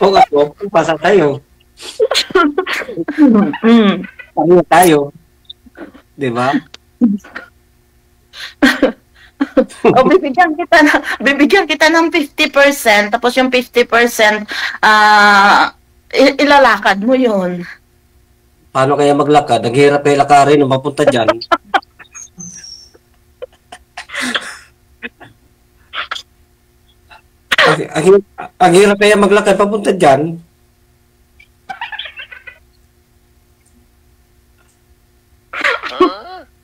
Kung ako, kung papasa sa'yo. Pareho tayo. Diba? O bibigyan kita ng 50%, tapos yung 50% ilalakad mo yun. Paano kaya maglakad? Naghihirap kayo lakarin nung mapunta dyan. ang hirap kaya maglakad papunta dyan.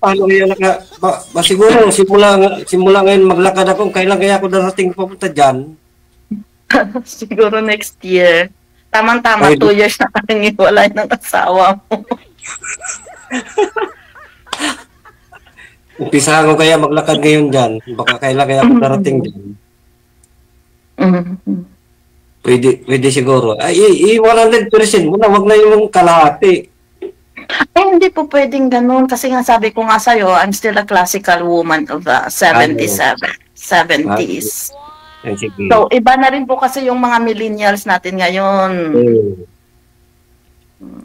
Paano kaya siguro simula ngayon maglakad ako, kailan kaya ako darating papunta dyan? Siguro next year. Tamang-tama, 2 years na kang iwalay ng asawa mo. Umpisahan ko kaya maglakad ngayon dyan. Baka kailan kaya ako darating dyan. Pwede siguro. Ay, 100% muna, wag na yung kalahati. Ay, hindi po pwedeng ganun. Kasi nga sabi ko nga sa'yo, I'm still a classical woman of the 70s. So, iba na rin po kasi yung mga millennials natin ngayon.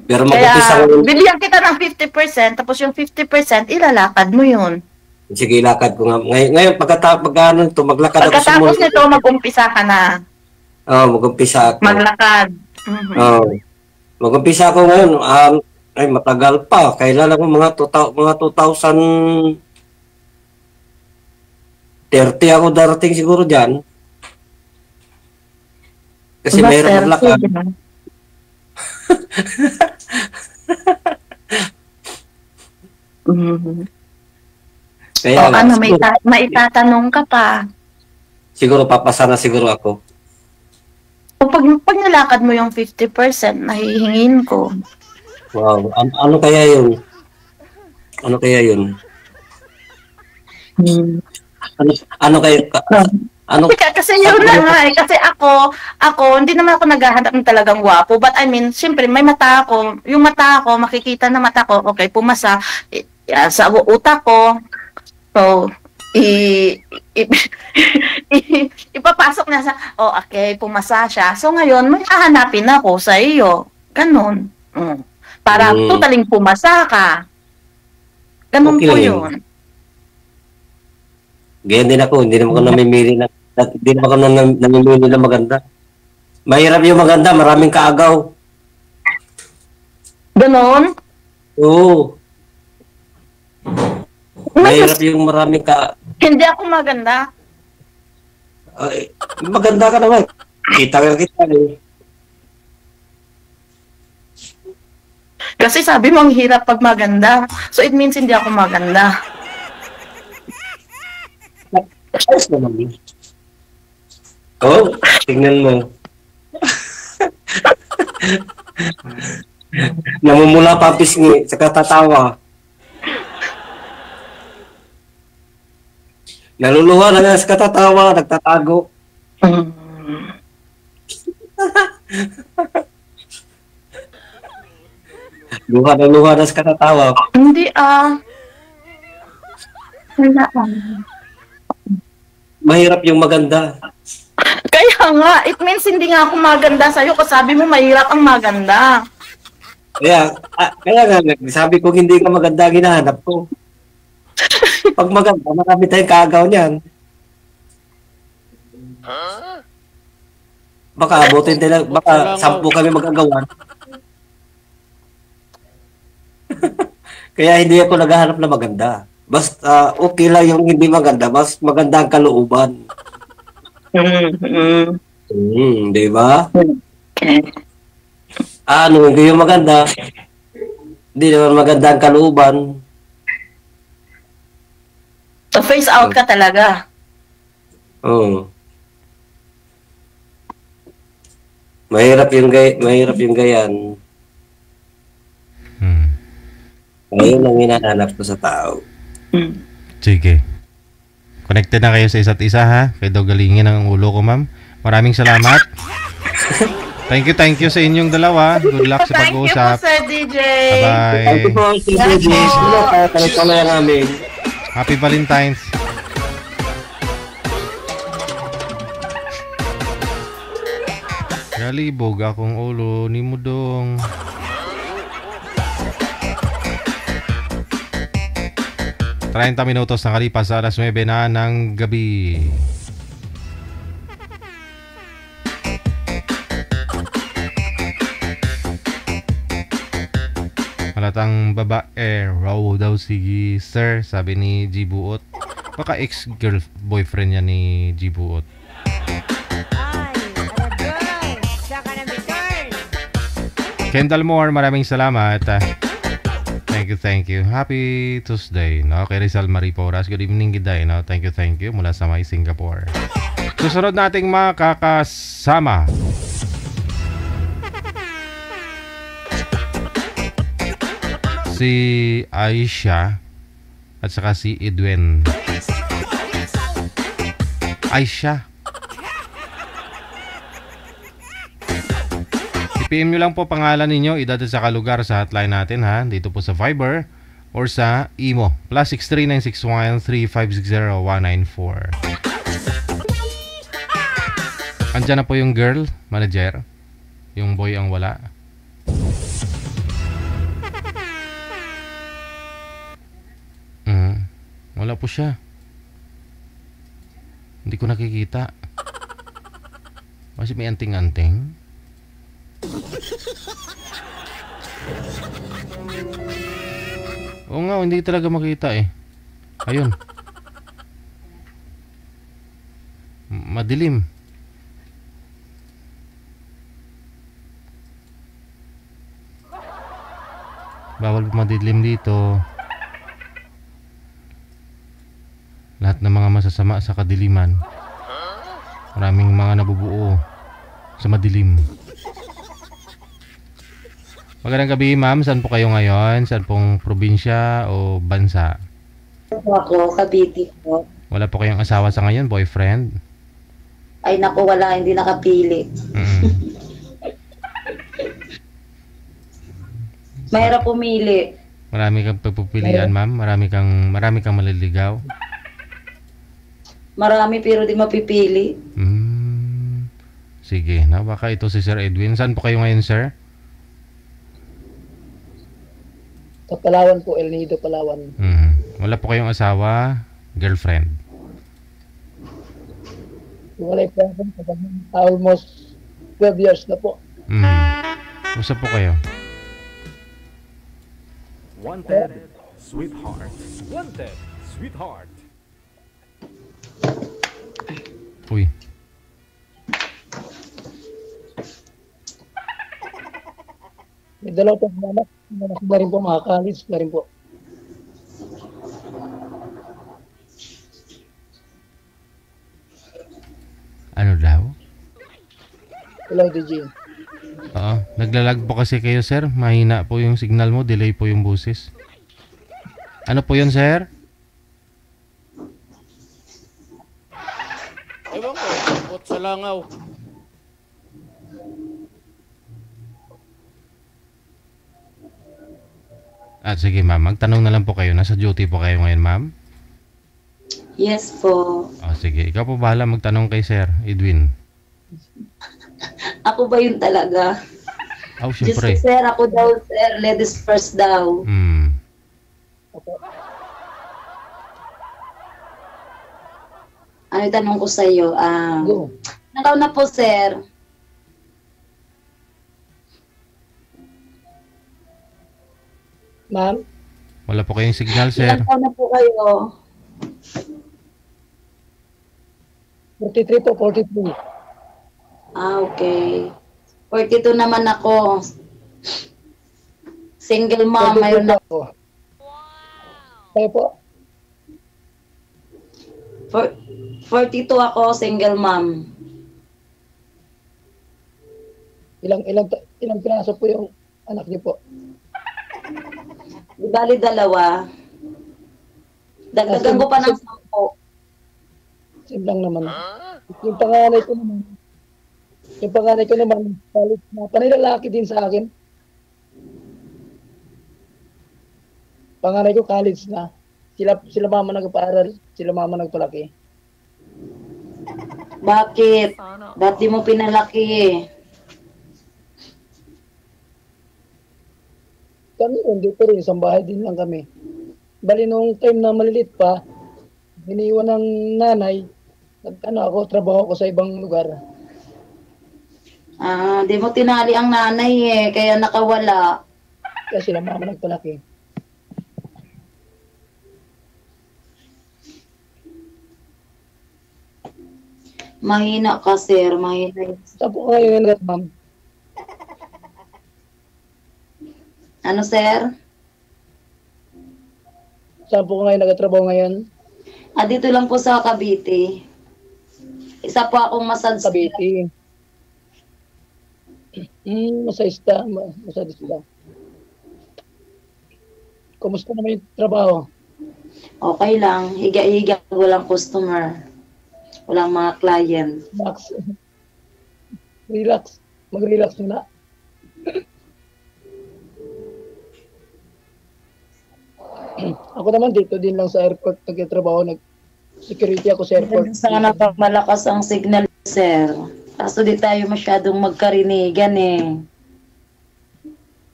Pero kaya, bibigyan kita ng 50%, tapos yung 50%, ilalakad mo yun. Sige, ilakad ko nga. Ngayon, maglakad ako. Pagkatapos nito, mag-umpisa ka na. Mag-umpisa ako. Maglakad. Mag-umpisa ako ngayon. Ay, matagal pa. Kailan ako mga 2030 ako darating siguro dyan. Kasi mayroon maglakad. Kaya ano, may itatanong ka pa. Siguro papasa na siguro ako. O pag nilakad mo yung 50%, nahihingin ko. Wow, ano kaya yun? Ano kaya yun? Ano kaya? Kasi yun na nga eh. Kasi ako, hindi naman ako naghahanap ng talagang gwapo. But I mean, siyempre, may mata ako. Yung mata ako, makikita na mata ko, okay, pumasa. Sa utak ko, so, ipapasok na sa, okay, pumasa siya. So ngayon, may hahanapin ako sa iyo. Ganon. Para totaling pumasa ka. Ganon okay po yun. Ganyan din ako, hindi naman ako namimili na maganda. Mahirap yung maganda, maraming kaagaw. Ganon? Oo. Mahirap yung maraming Hindi ako maganda. Ay, maganda ka naman. Kita eh. Kasi sabi mo, ang hirap pag maganda. So it means hindi ako maganda. Ayos naman yun. Tingnan mo. Namumula pa pisngi sa katatawa. Naluluha na nga sa katatawa, nagtatago. Luha na sa katatawa. Hindi wala Mahirap yung maganda. Kaya nga, it means hindi nga ako maganda sa'yo kasi sabi mo mahirap ang maganda. Kaya nga, sabi ko hindi ka maganda, ginahanap ko. Pag maganda, marami tayong kaagaw niyan. Baka abutin tayo, baka 10 kami magagawan. Kaya hindi ako naghahanap na maganda. Basta okay lang yung hindi maganda, mas maganda ang kalooban. Di ba? Okay. Ano, hindi yung maganda. Hindi naman maganda ang kalooban. So, face out ka talaga. Oo. Mahirap yung gayan. Ayun ang hinahanap ko sa tao. Sige. Connected na kayo sa isa't isa ha. Kaya daw galingin ang ulo ko, ma'am. Maraming salamat. Thank you sa inyong dalawa. Good luck sa pag-uusap. Thank you po, Sir DJ. Bye-bye. Thank you po, DJ. Connect ko na yan namin. Happy Valentine's. Galibog akong ulo ni Mudong. Treinta minutos na kalipas sa alas 9 na ng gabi. Malatang babae raw daw si Sir, sabi ni G Buot. Baka ex-boyfriend niya ni G Buot. Kendall Moore, maraming salamat. Thank you. Happy Tuesday, no? Kay Rizal Marie Porras. Good evening, Giday, no? Thank you. Mula sa may Singapore. Susunod nating makakasama. Si Aisha at saka si Edwin. Aisha. PM nyo lang po pangalan ninyo, edad at saka lugar sa hotline natin ha. Dito po sa Viber or sa Imo. +63 961 3560 194. Andiyan na po yung girl, manager. Yung boy ang wala. Wala po siya. Hindi ko nakikita. Kasi may anting-anting. Oo nga, hindi talaga makita eh. Ayun. Madilim. Bawal madilim dito. Lahat ng mga masasama sa kadiliman. Maraming mga nabubuo sa madilim. Magandang gabi, ma'am. Saan po kayo ngayon? Saan pong probinsya o bansa? Ako, Cavite po. Wala po kayong asawa sa ngayon, boyfriend? Ay naku, wala, hindi nakapili. Mahirap pumili. Marami kang pagpupilian, ma'am. Marami kang maliligaw. Marami pero di mapipili. Sige, na baka ito si Sir Edwin. Saan po kayo ngayon, sir? Sa Palawan po, El Nido, Palawan. Wala po kayong asawa, girlfriend? Wala po ako. Almost 12 years na po. Usap po kayo. Wanted, sweetheart. Wanted, sweetheart. Uy. May dalawa po anak. Anak na rin po, mga college na rin po. Ano daw? Hello, DJ. Oo. Naglalag po kasi kayo, sir. Mahina po yung signal mo. Delay po yung boses. Ano po yun, sir? Ewan ko, bukot sa langaw. Sige, ma'am. Magtanong na lang po kayo. Nasa duty po kayo ngayon, ma'am? Yes po. Sige. Ikaw po bahala magtanong kay Sir Edwin. Ako ba yun talaga? Diyos ko, Siyempre. sir, ako daw, sir. Ladies first daw. Ano yung tanong ko sa'yo? Nakaw na po, sir. Ma'am? Wala po kayong signal, sir. Ilang taon na po kayo? 43 po, 43. Okay. 42 naman ako. Single mom, mayroon na. Ako. Kayo po? 42 ako, single mom. Ilang piraso po yung anak niyo po? Di bali 2. Dagdagan ko pa ng 10. Same lang naman. Yung panganay ko naman, college na. Panilalaki din sa akin. Panganay ko college na. Sila mama nagpaaral, sila mama nagpalaki. Bakit? Ba't di mo pinalaki? Kami rin, dito rin, isang bahay din lang kami. Bali nung time na malilit pa, iniwan ng nanay, ako, trabaho ko sa ibang lugar. Di mo tinali ang nanay kaya nakawala. Kaya sila mama nagpalaki. Mahina ka, sir. Mahina. Saan po kayo ngayon, ma'am? Ano, sir? Saan po kayo nagtatrabaho ngayon? Dito lang po sa Cavite. Isa po akong massage. Cavite. Masayista. Masayista. Kumusta naman yung trabaho? Okay lang. Higa-higa. Walang customer. Walang mga client. Relax. Relax. Mag-relax muna. Ako naman dito din lang sa airport nagtatrabaho. Security ako sa airport. Sana pag malakas ang signal, sir. Kaso di tayo masyadong magkarinigan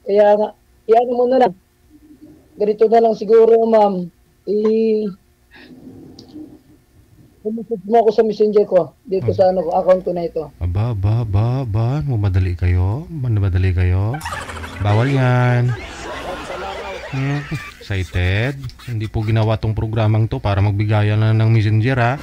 Kaya nga, iyan mo na lang. Ganito na lang siguro, ma'am. Pumusot mo ako sa messenger ko. Dito sa account ko na ito. Madali kayo? Bawal yan. Excited? Hindi po ginawa tong programang to para magbigayan na ng messenger, ha?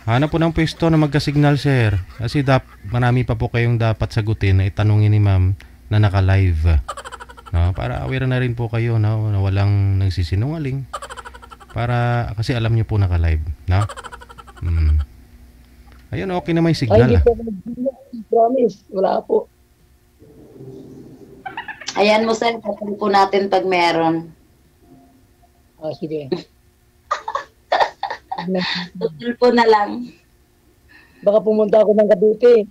Hanap po ng pwesto na magka-signal, sir. Kasi marami pa po kayong dapat sagutin na itanungin ni ma'am na naka-live. No? Para aware na rin po kayo, no? Na walang nagsisinungaling. Kasi alam niyo po naka-live. No? Ayun, okay na may signal. Ay, hindi po. Promise. Wala po. Ayan mo, sir. Patuloy po natin pag meron. Sige. Tutul po na lang. Baka pumunta ako ng Cavite.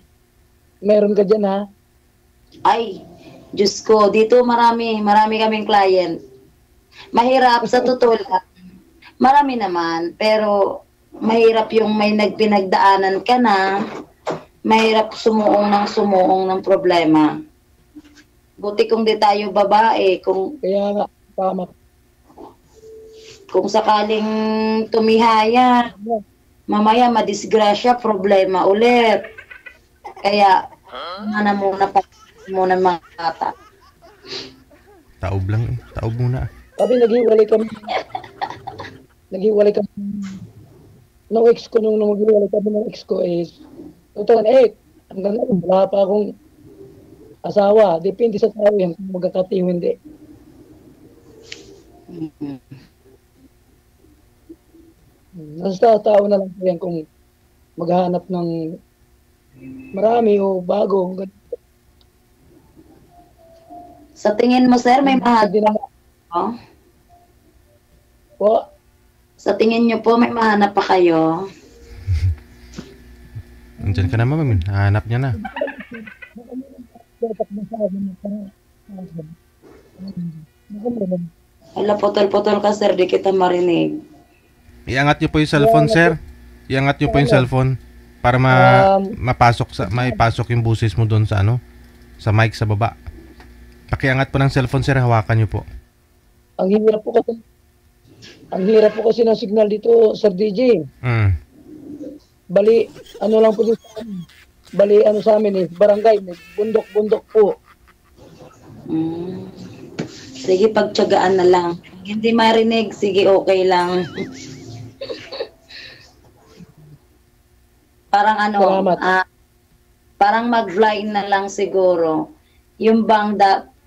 Meron ka dyan, ha? Ay, Diyos ko. Dito marami kaming client. Mahirap sa tutulak. Marami naman. Pero mahirap yung may nagpinagdaanan ka na. Mahirap sumuong ng problema. Buti kung di tayo babae. Kaya nga, tama. Kung sakaling tumihaya, mamaya madisgrasya, problema ulit. Kaya, muna mga bata. Taob lang. Taob muna. Sabi, naghiwalay kami. Nung ex ko, nung maghiwalay kami ng ex ko is 2008. Hanggang ngayon, wala pa akong asawa. Depende sa tao yan kung magkakatiw hindi. Nasa tao na lang po yan kung maghahanap ng marami o bago. Sa tingin mo, sir, may mahanap pa po? Sa tingin nyo po, may mahanap pa kayo? Nandiyan ka na, ma'am. Hanap niya na. Wala, putol-putol ka, sir. Di kita marinig. Iangat niyo po yung cellphone, sir. Iangat niyo po yung cellphone para maipasok yung busis mo doon sa sa mic sa baba. Pakiangat po ng cellphone, sir. Hawakan niyo po. Ang hirap po kasi ng signal dito, Sir DJ. Bali, lang po dito. Bali, sa amin barangay, bundok-bundok po. Sige, pagtiyagaan na lang. Hindi marinig, sige, okay lang. Parang Salamat. parang mag-fly na lang siguro. Yung bang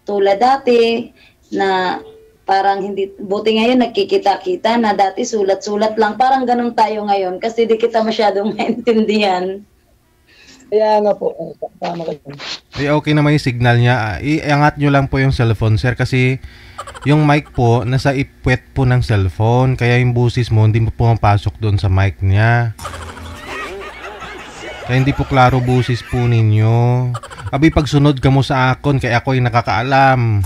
tulad dati na parang hindi, buti ngayon nagkikita-kita na dati sulat-sulat lang. Parang ganun tayo ngayon kasi di kita masyadong maintindihan. Kaya nga po, tama kayo. Okay naman yung signal niya. Iangat nyo lang po yung cellphone, sir, kasi yung mic po, nasa ipwet po ng cellphone. Kaya yung busis mo, hindi mo pumapasok doon sa mic niya. Kaya hindi po klaro busis po ninyo. Abi, pagsunod ka mo sa akon, kaya ako yung nakakaalam.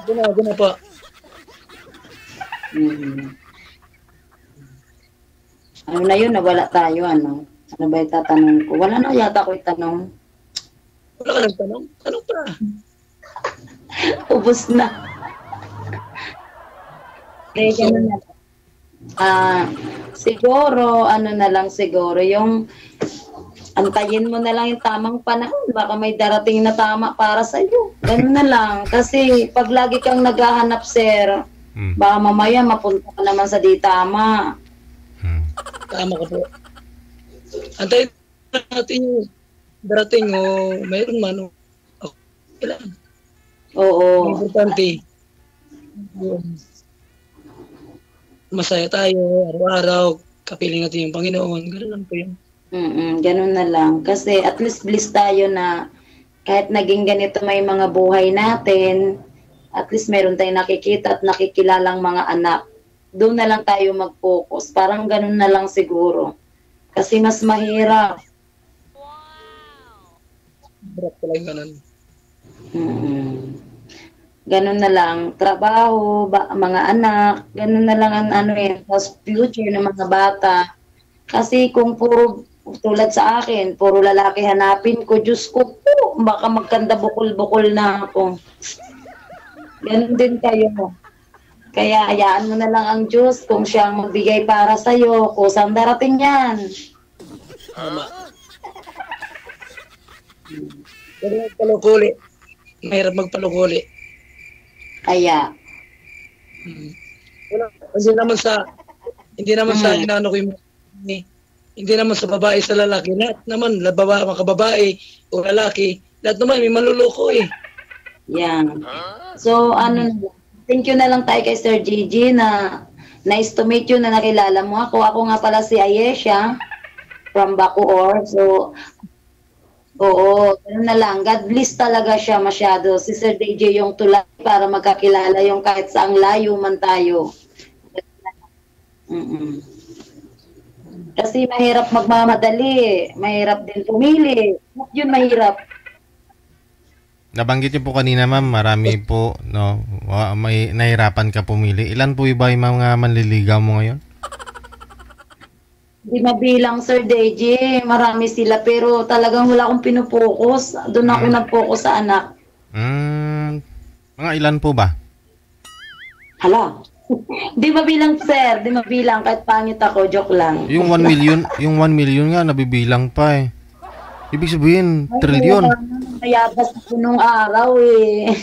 Guna po. Ano na yun, nawala tayo, ano? Ano ba itatanong ko? Wala na yata ko itanong. Wala ka nagtanong? Tanong pa. Ubus na. Ganun na. Siguro, ano na lang siguro, yung antayin mo na lang yung tamang panahon. Baka may darating na tama para sa'yo. Ganun na lang. Kasi pag lagi kang naghahanap, sir, baka mamaya mapunta ka naman sa di tama. Tama ka po. Antayin natin yung darating o mayroon man o kailan. Oo. Importante. Masaya tayo, araw-araw, kapiling natin yung Panginoon. Ganun lang po yun. Ganun na lang. Kasi at least blessed tayo na kahit naging ganito may mga buhay natin, at least meron tayong nakikita at nakikilalang mga anak. Doon na lang tayo mag-focus. Parang ganun na lang siguro. Kasi mas mahirap. Hirap talaga ganun. Ganun na lang. Trabaho, mga anak, ganun na lang ang tapos future ng mga bata. Kasi kung puro, tulad sa akin, puro lalaki hanapin ko, Diyos ko po, baka magkanda bukol-bukol na ako. Ganun din kayo. Kaya hayaan mo na lang ang Diyos kung siya ang magbigay para sa'yo, kusang darating yan. Tama. Pero magpalukuli. Mahirap magpalukuli. Kaya. Hindi naman sa inano ko yung hindi naman sa babae sa lalaki. Lahat naman, mga babae o lalaki, lahat naman may maluloko eh. Yan. So, thank you na lang tayo kay Sir Gigi na nice to meet you na nakilala mo ako. Ako nga pala si Ayesha from Bacoor. So, oo, ganun na lang. God bless talaga siya masyado. Si Sir DJ yung tulad para magkakilala yung kahit saang layo man tayo. Kasi mahirap magmamadali. Mahirap din pumili. Yun mahirap. Nabanggit niyo po kanina, ma'am, marami po, no, may nahirapan ka pumili. Ilan po iba yung mga manliligaw mo ngayon? Hindi mabilang, Sir DJ. Marami sila, pero talagang wala akong pinupokus. Doon ako nag-focus sa anak. Mga ilan po ba? Hala. Di mabilang, sir. Di mabilang. Kahit pangit ako, joke lang. Yung 1 million nga, nabibilang pa eh. Ibig sabihin, trilyon. Nayabas ako nung araw eh.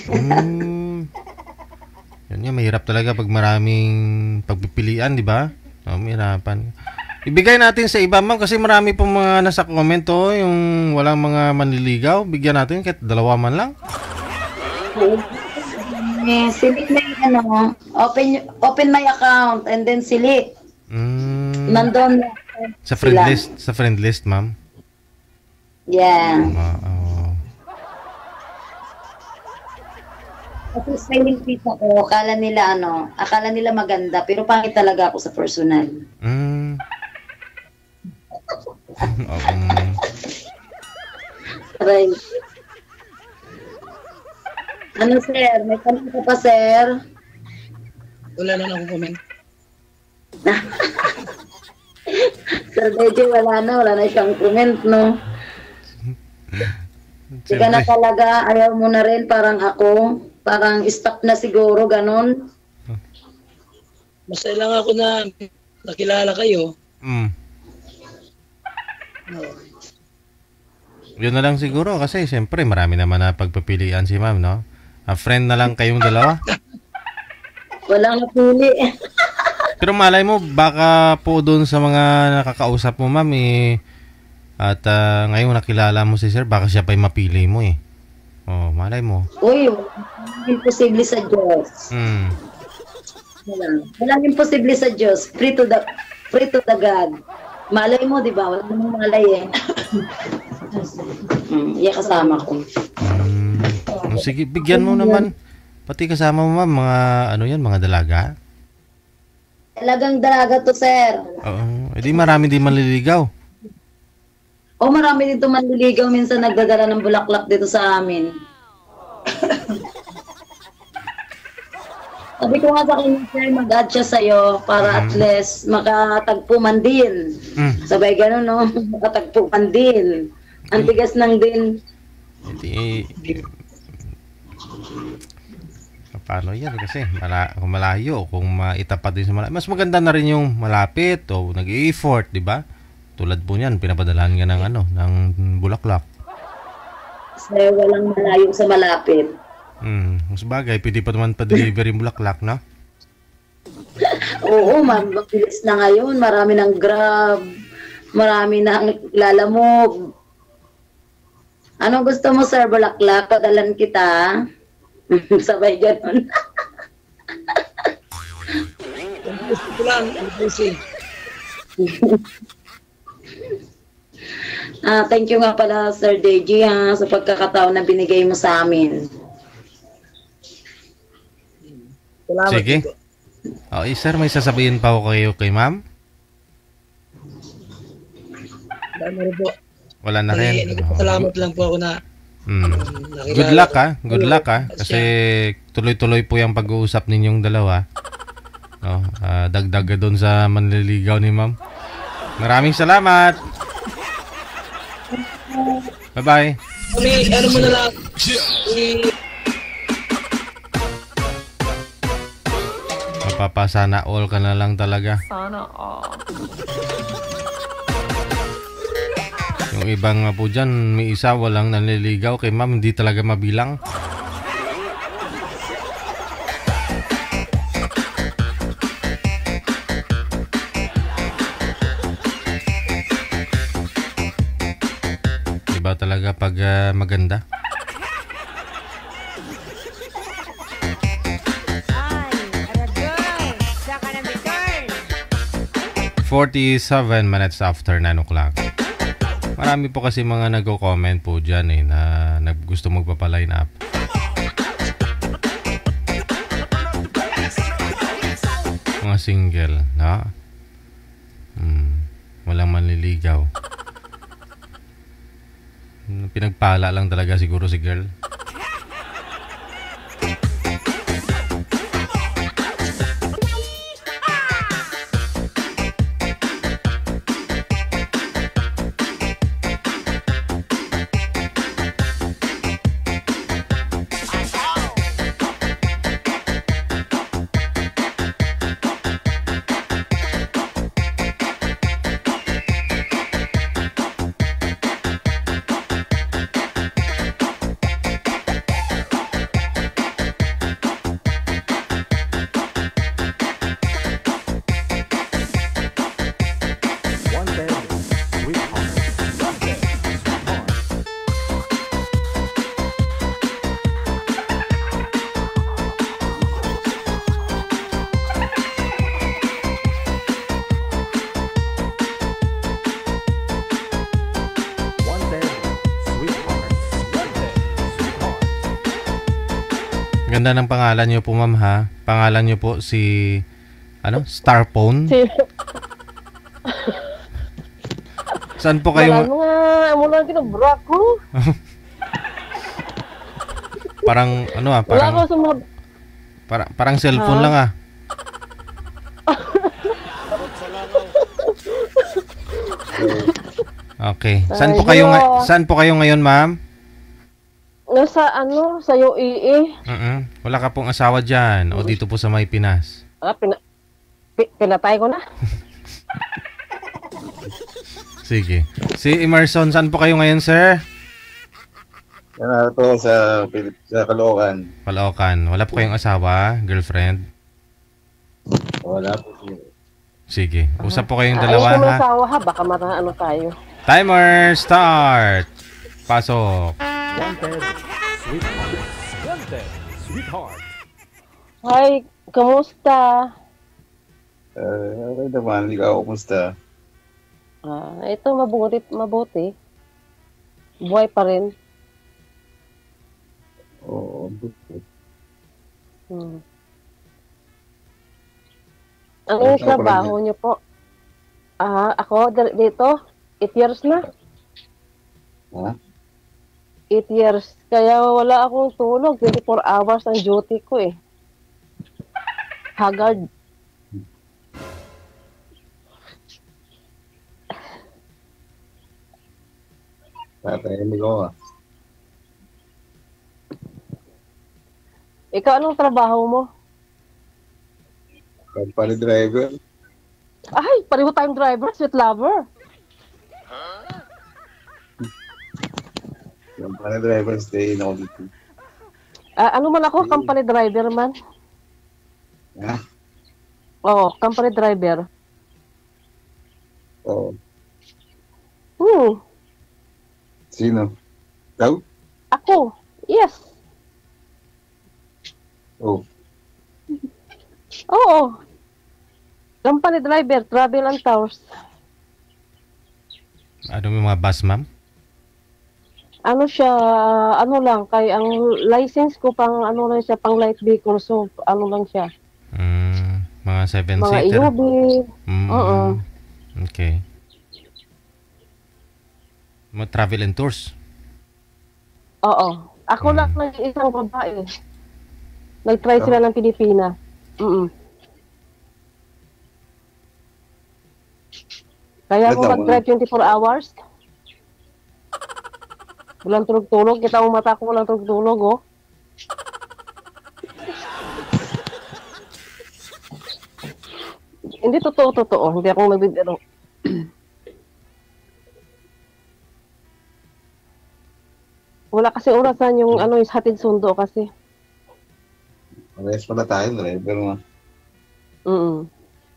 Yan nga, mahirap talaga pag maraming pagpipilian, di ba? Mahirapan. Ibigay natin sa iba, ma'am, kasi marami pong mga nasa comment, yung walang mga manliligaw. Bigyan natin kahit 2 man lang. Silik na yung open my account and then silik. Nandun. Sa friend list, ma'am. Yeah. Kasi sailing fit ako, akala nila maganda, pero pangit talaga ako sa personal. Right. Ano, sir? May tanong ka pa, sir? Wala na akong comment. Sir DJ, wala na siyang comment, no? Hindi ka na talaga, ayaw mo na rin, parang ako, parang stop na siguro, ganon. Masaya lang ako na nakilala kayo. Yun na lang siguro kasi siyempre marami naman na pagpipilian si ma'am, no? A friend na lang kayong dalawa? Walang napili. Pero malay mo, baka po doon sa mga nakakausap mo, ma'am, at ngayon nakilala mo si sir, baka siya pa'y mapili mo eh. Oh, malay mo. Uy, imposible sa Diyos. Walang imposible sa Diyos. Free to the God. Malay mo, di ba? Wala namang malay eh. Iya kasama ko. Sige, bigyan mo naman. Pati kasama mo, ma'am, mga dalaga? Talagang dalaga to, sir. Oo. Edi marami din manliligaw. Marami dito manliligaw. Minsan nagdadala ng bulaklak dito sa amin. Sabi ko nga sa kanya, sir, mag-add siya sa'yo para at least makatagpo man din. Sabay gano'n, no? Makatagpo man din. Ang tigas ng din. Paano yan? Kasi kung malayo, kung maitapat din sa malayo, mas maganda na rin yung malapit o nag-i-effort, di ba? Tulad po niyan, pinapadalahan ka ng bulaklak. Kasi walang malayo sa malapit. Mas bagay, pwede pa naman pa-deliver yung bulaklak, no? Oo, mabilis na ngayon. Marami ng Grab. Marami ng lalamog. Ano gusto mo, sir? Bulaklak? Padalan kita. Sabay ganun. Gusto ko lang, thank you nga pala, Sir Deji, sa pagkakataon na binigay mo sa amin. Salamat. Sige. Sir, may sasabihin pa ako kayo kay ma'am? Wala na rin. Salamat lang po ako na Good luck ha. Good luck ha. Kasi tuloy-tuloy po yung pag-uusap ninyong dalawa. Dagdag doon sa manliligaw ni ma'am. Maraming salamat. Bye-bye. Ano mo na lang. Mapapasana all ka na lang talaga. Sana all. Yung ibang po dyan, may isa walang nanliligaw kay ma'am, hindi talaga mabilang. Iba talaga pag maganda. Ay, 47 minutes after 9 o'clock. Marami po kasi mga nagko-comment po dyan na gusto magpapaline up. Mga single, no? Walang manliligaw. Pinagpala lang talaga siguro si girl. Ganda ng pangalan niyo po, ma'am, ha? Pangalan niyo po si Starphone? Saan po kayo? Wala nga kinabra ko. Parang parang cellphone lang ah. Okay. Saan po kayo ngayon, ma'am? Sa UAE. Wala ka pong asawa dyan o dito po sa may Pinas? Pinatay ko na. Sige. Si Emerson, saan po kayo ngayon, sir? Ito sa Caloocan. Caloocan. Wala po kayong asawa, girlfriend? Wala po siya. Sige, usap po kayong Ayun dalawa ko ng ha. asawa ha, baka ano tayo. Timer start. Pasok. Wanted, sweetheart. Wanted, sweetheart. Hi, kamusta? Okay naman, ikaw, kumusta? Ito mabuti. Buhay pa rin. Oo, Ano yung trabaho niyo po? Ako dito, 8 years na. Ha? 8 years. Kaya wala akong tulog. 24 hours ang duty ko eh. Haggard. Tatayamig ako Ikaw, anong trabaho mo? Company driver. Ay, pareho tayong driver, sweet lover. Company driver, stay in ako dito. Ano man ako, company driver man. Ha? Oo, company driver. Oo. Sino? Ikaw? Ako, yes. Oo. Oo. Company driver, travel and tours. Ano yung mga bus, ma'am? Ano siya, ano lang, kay ang license ko pang ano lang siya, pang light vehicle, so ano lang siya. Mga 7-seater? Mga EUV. Oo. Okay. Mga travel and tours? Oo. Ako lang ng isang babae. Nag-try sila ng Pilipina. Kaya ako mag-drive 24 hours. Walang tulog-tulog. Kita mo mata ko, walang tulog-tulog, oh. Hindi totoo. Hindi ako nagbibiro. Wala kasi orasan yung ano, is hatid sundo kasi. Parehas pala tayo, driver mo.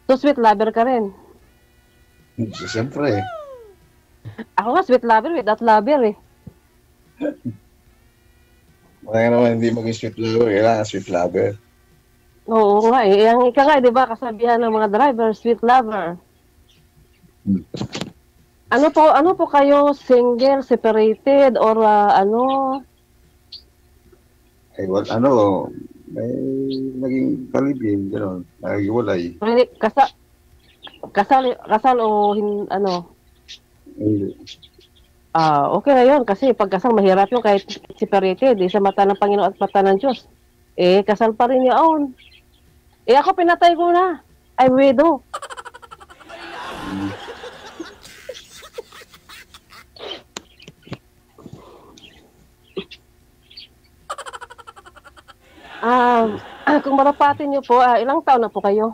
So, sweet lover ka rin. Siyempre. Ako nga, sweet lover, without lover eh. Kaya naman hindi maging sweet lover, kailangan sweet lover. Oo nga eh. Ang ika nga, di ba, kasabihan ng mga driver, sweet lover. Ano po kayo, single, separated, or ano? Ay, may naging kalibin, gano'n, nagiwalay. Kasal o ano? Hindi. Okay na yun, kasi pagkasal mahirap yun kahit separated, sa mata ng Panginoon at mata ng Diyos. Kasal pa rin yun. Ako pinatay ko na. I'm widow. Kung marapatin niyo po, ilang taon na po kayo?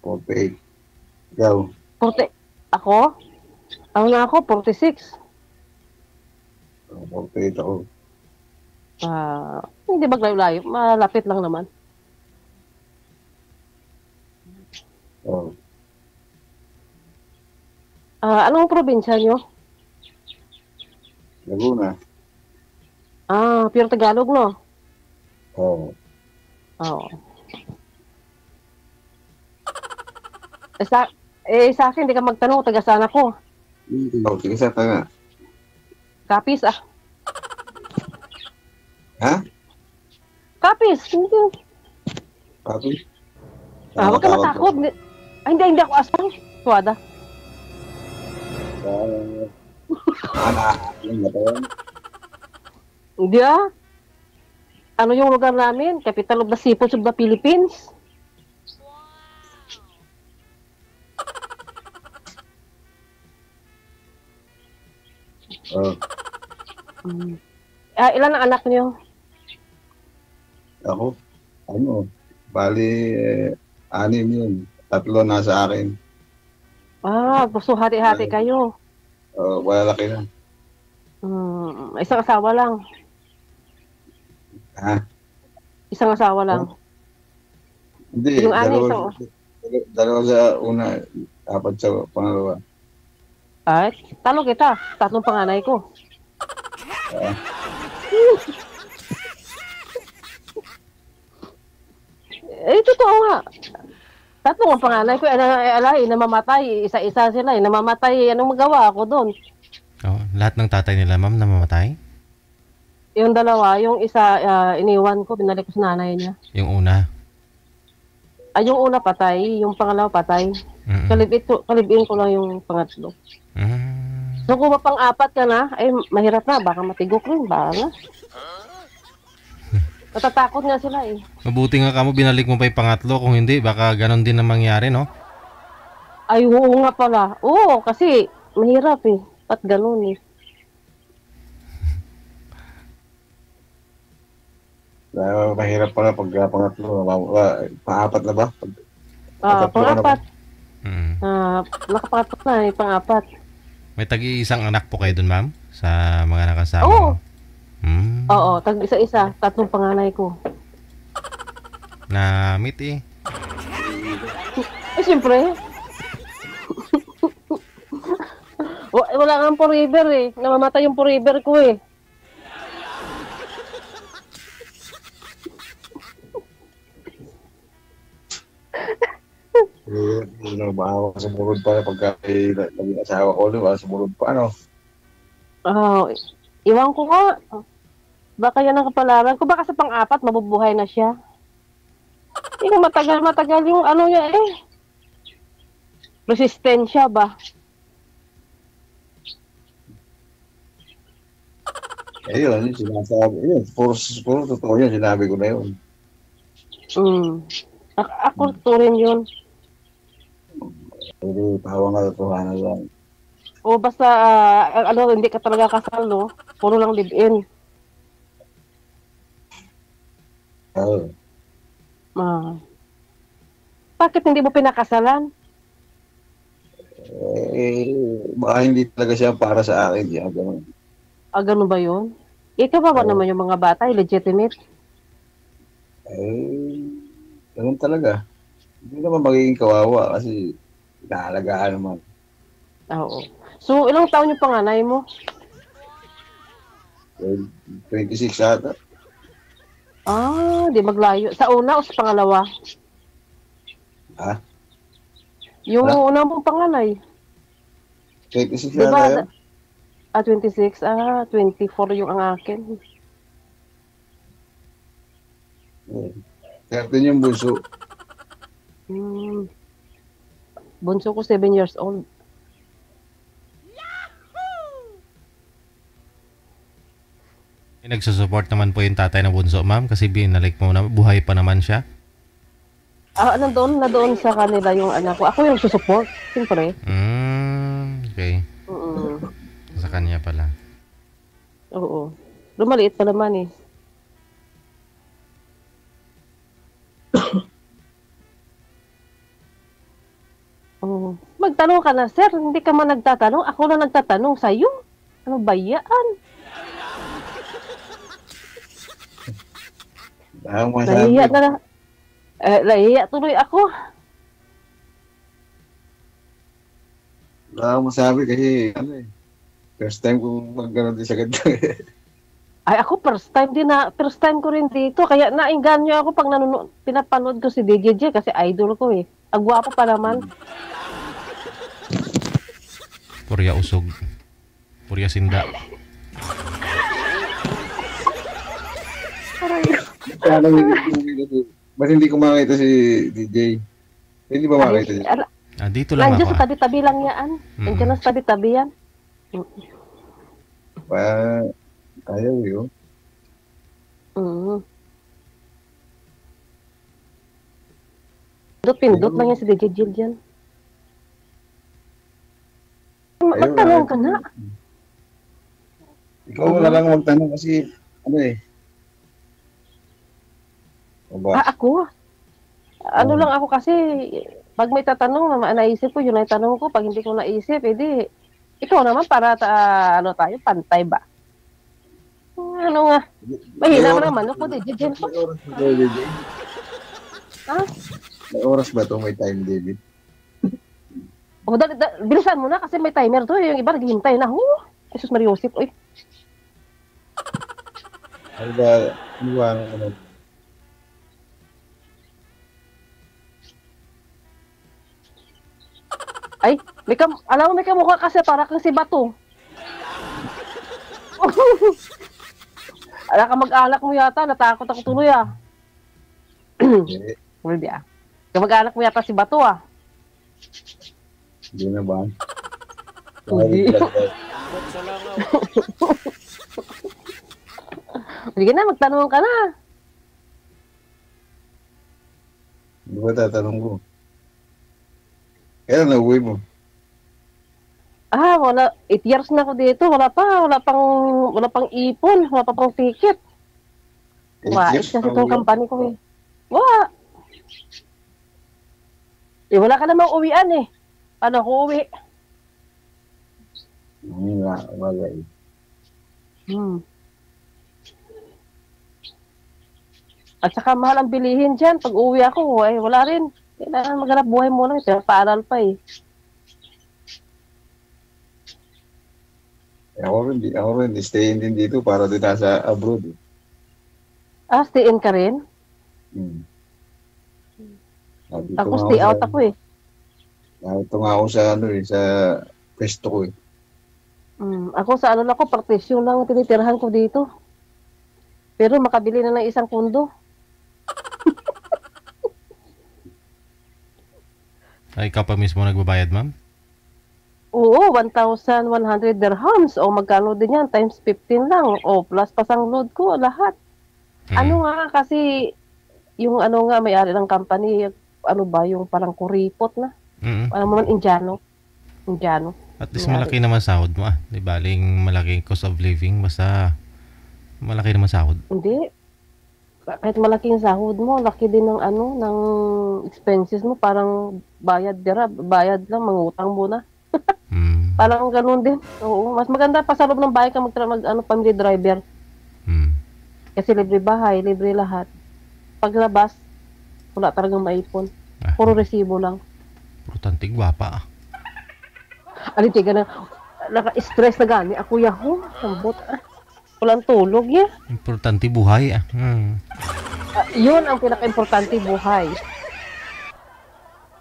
48. Ikaw? 40. Ako? Ano na ako? 46. 48 ako. Hindi maglayo-layo. Malapit lang naman. Oo. Anong probinsya niyo? Laguna. Pure Tagalog, no? Oo. Sa akin, hindi ka magtanong, taga saan ako? Sige, sa taga. Kapis, Ha? Kapis, hindi. Kapis? Huwag ka matakot. Hindi ako aswang. Suwada. Hindi Ano yung lugar namin? Capital of the Seafoods of the Philippines. Ilan ang anak niyo? Ako? Bali, 6 yun. 3 nasa akin. Gusto hati-hati kayo. Malalaki na. Isang asawa lang. Ha? Isang asawa lang. Hindi, Yung Dalawa sa una, 4 sa pangalawa. Ay, talo kita. 3 panganay ko. Eh, totoo nga. 3 ang panganay ko. Namamatay. Isa-isa sila. Namamatay. Anong magawa ako doon? Oh, lahat ng tatay nila, ma'am, namamatay? Yung dalawa, yung isa, iniwan ko. Binalik ko sa nanay niya. Yung una? Yung una patay. Yung pangalawa patay. Kalibin ko lang yung pangatlo. So kung pang-4 ka na, ay mahirap na. Baka matigok rin. Baka na. Natatakot nga sila eh. Mabuti nga kamo binalik mo pa yung pangatlo. Kung hindi, baka ganon din ang mangyari, no? Ay, oo nga pala. Oo, kasi mahirap eh. At ganon eh. Mahirap pala pag pangatlo. Pang-4 na ba? Pang-4. Nakapangatlo na eh, pang-4. May tag-iisang anak po kayo dun, ma'am? Sa mga nakasama? Oo. Oo, tag-isa-isa. 3 panganay ko. Na-meet eh. Eh, siyempre. Wala nga forever eh. Namamatay yung forever ko eh. Baka ako sumunod pa pagka naging asawa ko, baka sumunod pa, ano? Iwan ko nga. Baka yan ang kapalaran ko. Baka sa pang-4, mabubuhay na siya. Yung matagal yung ano niya eh. Resistensya ba? Ayun, sinasabi. Yun, puro totoo yun, sinabi ko na yun. Ako to rin yun. Pero tawang katotohanan lang. O basta, hindi ka talaga kasal, no? Puro lang live-in. Oo. Bakit hindi mo pinakasalan? Baka hindi talaga siya para sa akin. Siya, ganun. Ganun ba yun? Ikaw ba naman yung mga bata, legitimate? Ganun talaga. Hindi naman magiging kawawa kasi inaalagaan naman. Oo. So, ilang taon yung panganay mo? 26 ata. Di maglayo. Sa una o sa pangalawa? Yung una mong panganay. 26 diba, ata yun? 26. 24 yung ang akin. 13 yung bunso. Bunso ko 7 years old. Nagsusupport naman po yung tatay ng bunso, ma'am, kasi binalik mo na, buhay pa naman siya? Nandoon sa kanila yung anak ko. Ako yung susupport, siyempre. Okay. Sa kanya pala. Oo. Lumaliit pa naman eh. Magtanong ka na, sir. Hindi ka man nagtatanong. Ako na nagtatanong sa'yo. Ano ba yan? Nahiya na lang. Nahiya tuloy ako. Wala akong masabi kasi first time kong mag-ganon din sa ganda. Ay, ako first time ko rin dito. Kaya nainganyo ako pag pinapanood ko si DJJ kasi idol ko eh. Ang gwapo pa naman. Purya usog. Purya sinda. Ba't hindi ko makita si DJ? Hindi ba makita siya? Dito lang nandiyan ako. Sa tabi-tabi lang yan. Nandiyan sa tabi-tabi yan. Ayaw yun. Pindot lang yan si DJ Jill dyan. Magtanong ka na. Ikaw wala lang magtanong kasi ako? Lang ako kasi pag may tatanong, naisip ko, yun ang tanong ko. Pag hindi ko naisip, edi ikaw naman para tayo, pantay ba? Ano nga? Mahina mo naman ako, DJ. May oras ba ito? May time, David? O, bilisan mo na kasi may timer to. Yung iba naghihintay na. Jesus Mariosip, oy. Ano ba? Ano? Ay, alam mo may kamukha kasi para kang si Bato. Ala ka mag-alak mo yata, natakot ako tuloy ah. Hindi ah. Kamag-alak mo yata si Bato ah. Hindi na ba? Hindi. Sige na, magtanong ka na. Hindi ba tatanong ko? Kailan na-uwi mo? Wala. 8 years na ako dito. Wala pang ipon. Wala pa pang ticket. Wais kasi itong company ko eh. Wala. Wala ka namang uwian eh. Paano ako uwi? Wala eh. At saka mahal ang bilihin dyan. Pag uwi ako, wala rin. Kailangan maghanap buhay mo lang. Paaral pa eh. Ako rin. Stayin din dito para din nasa abroad. Eh. Stay in ka rin? Ako stay out ako eh. Ito nga ako sa sa pwesto ko eh. Ako sa ako, partisyon lang tinitirahan ko dito. Pero makabili na ng isang kondo. Ay, ikaw pa mismo nagbabayad, ma'am? Oo, 1,100 dirhams. O magkano din yan? Times 15 lang. O plus pasang load ko, lahat. Ano nga kasi, yung may-ari ng company, yung parang kuripot na. Ano naman, Indiano. At least malaki naman sahod mo ah. Di baling malaki cost of living, basta malaki naman sahod. Hindi. Kahit malaking sahod mo, laki din ng ng expenses mo, parang bayad lang, mangutang muna. Parang ganoon din. Oo, mas maganda pa sa loob ng bahay ka family driver. Kasi libre bahay, libre lahat. Paglabas, wala talagang maipon. Puro resibo lang. Importante gwapa ah. Alitiga na, naka-stress na gani. Ako yaho, sambot ah. Walang tulog ya. Importante buhay ah. Yun ang pinaka-importante buhay.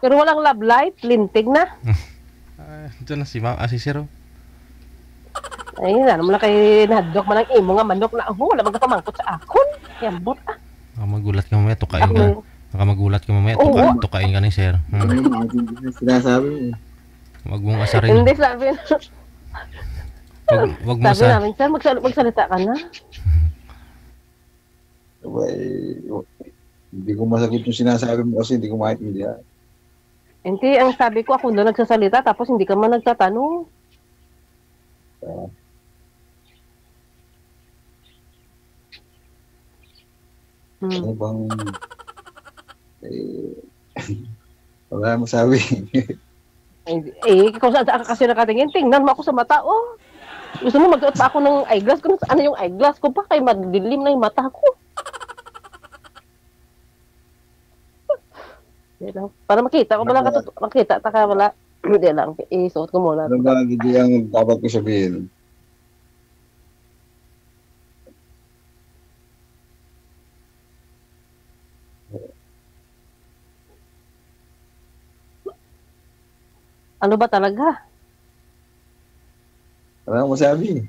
Pero walang love life, lintig na. Ito na si Sir. Ayun na, naman na kay nahadok man ang imo nga manok na wala magkapamangkot sa akon. Yambot ah. Magulat ka mamaya, tukain ka. Magulat ka mamaya, tukain ka ni Sir. Sinasabi mo. Wag mong asarin. Hindi sabi na. Wag mo sabi namin, Sir, magsalita ka na. Hindi ko masagot yung sinasabi mo kasi hindi ko maintindihan. Hindi, ang sabi ko, ako doon nagsasalita tapos hindi ka man nagtatanong. Ano bang... wala mo sabi. Kung saan ka kasi nakatingin, tingnan mo ako sa mata, oh. Gusto mo magsuot pa ako ng eyeglass? Ano yung eyeglass ko pa? Kaya madilim na yung mata ko. Para makita ko, makita ta ka, wala. Hindi lang, isuot ko muna. Ano ba, hindi ang dapat ko sabihin? Ano ba talaga? Ano mo sabi?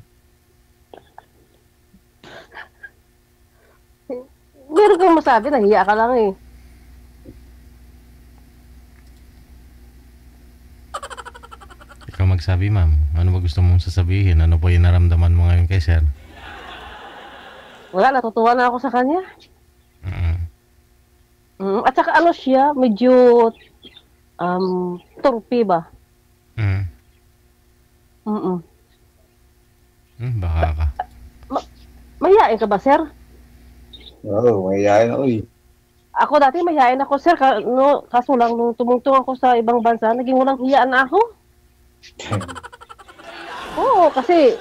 Meron kang masabi, nahiya ka lang eh. Ikaw magsabi, ma'am. Ano ba gusto mong sasabihin? Ano po yung naramdaman mo ngayon kay Sir? Wala, natutuwa na ako sa kanya. At saka ano siya, medyo torpe ba? Baka ka. Mayayain ka ba, Sir? Oo, mayayain ako eh. Ako dati mayayain ako, Sir. Kaso lang, nung tumungtong ako sa ibang bansa, naging walang hiyaan na ako. Oo, kasi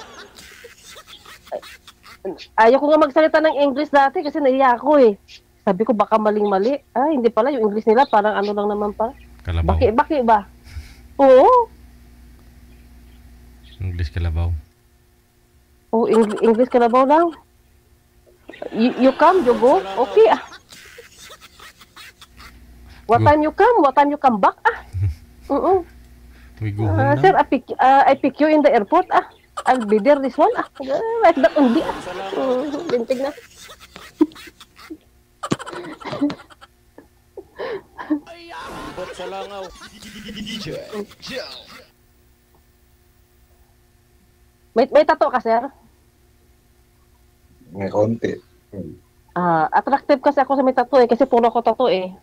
ayaw ko nga magsalita ng English dati kasi nahiya ako eh. Sabi ko baka maling-mali. Hindi pala yung English nila parang ano lang naman pa. Kalabaw. Baki ba? Oo. English Kalabaw. Oh, English Kalabaw lang. You come, you go? Okay ah. What time you come back ah. We go home now. Sir, I pick you in the airport ah. I'll be there this one ah. Like that only ah. Lintig na. Bot sa langaw. May tato ka, sir? May konti. Attractive kasi ako sa may tato eh. Kasi puro ko tato eh.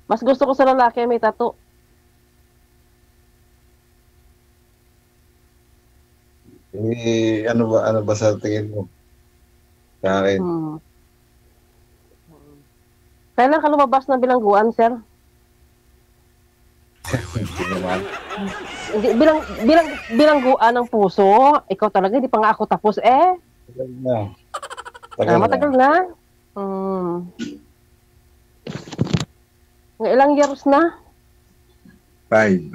Mas gusto ko sa lalaki may tato. Ano ba sa tingin mo? Sa akin. Kailan ka lumabas ng bilangguan, sir? Hindi naman. Bilangguan ng puso. Ikaw talaga, hindi pa nga ako tapos eh. Tagal na. Matagal na. Ilang years na? 5.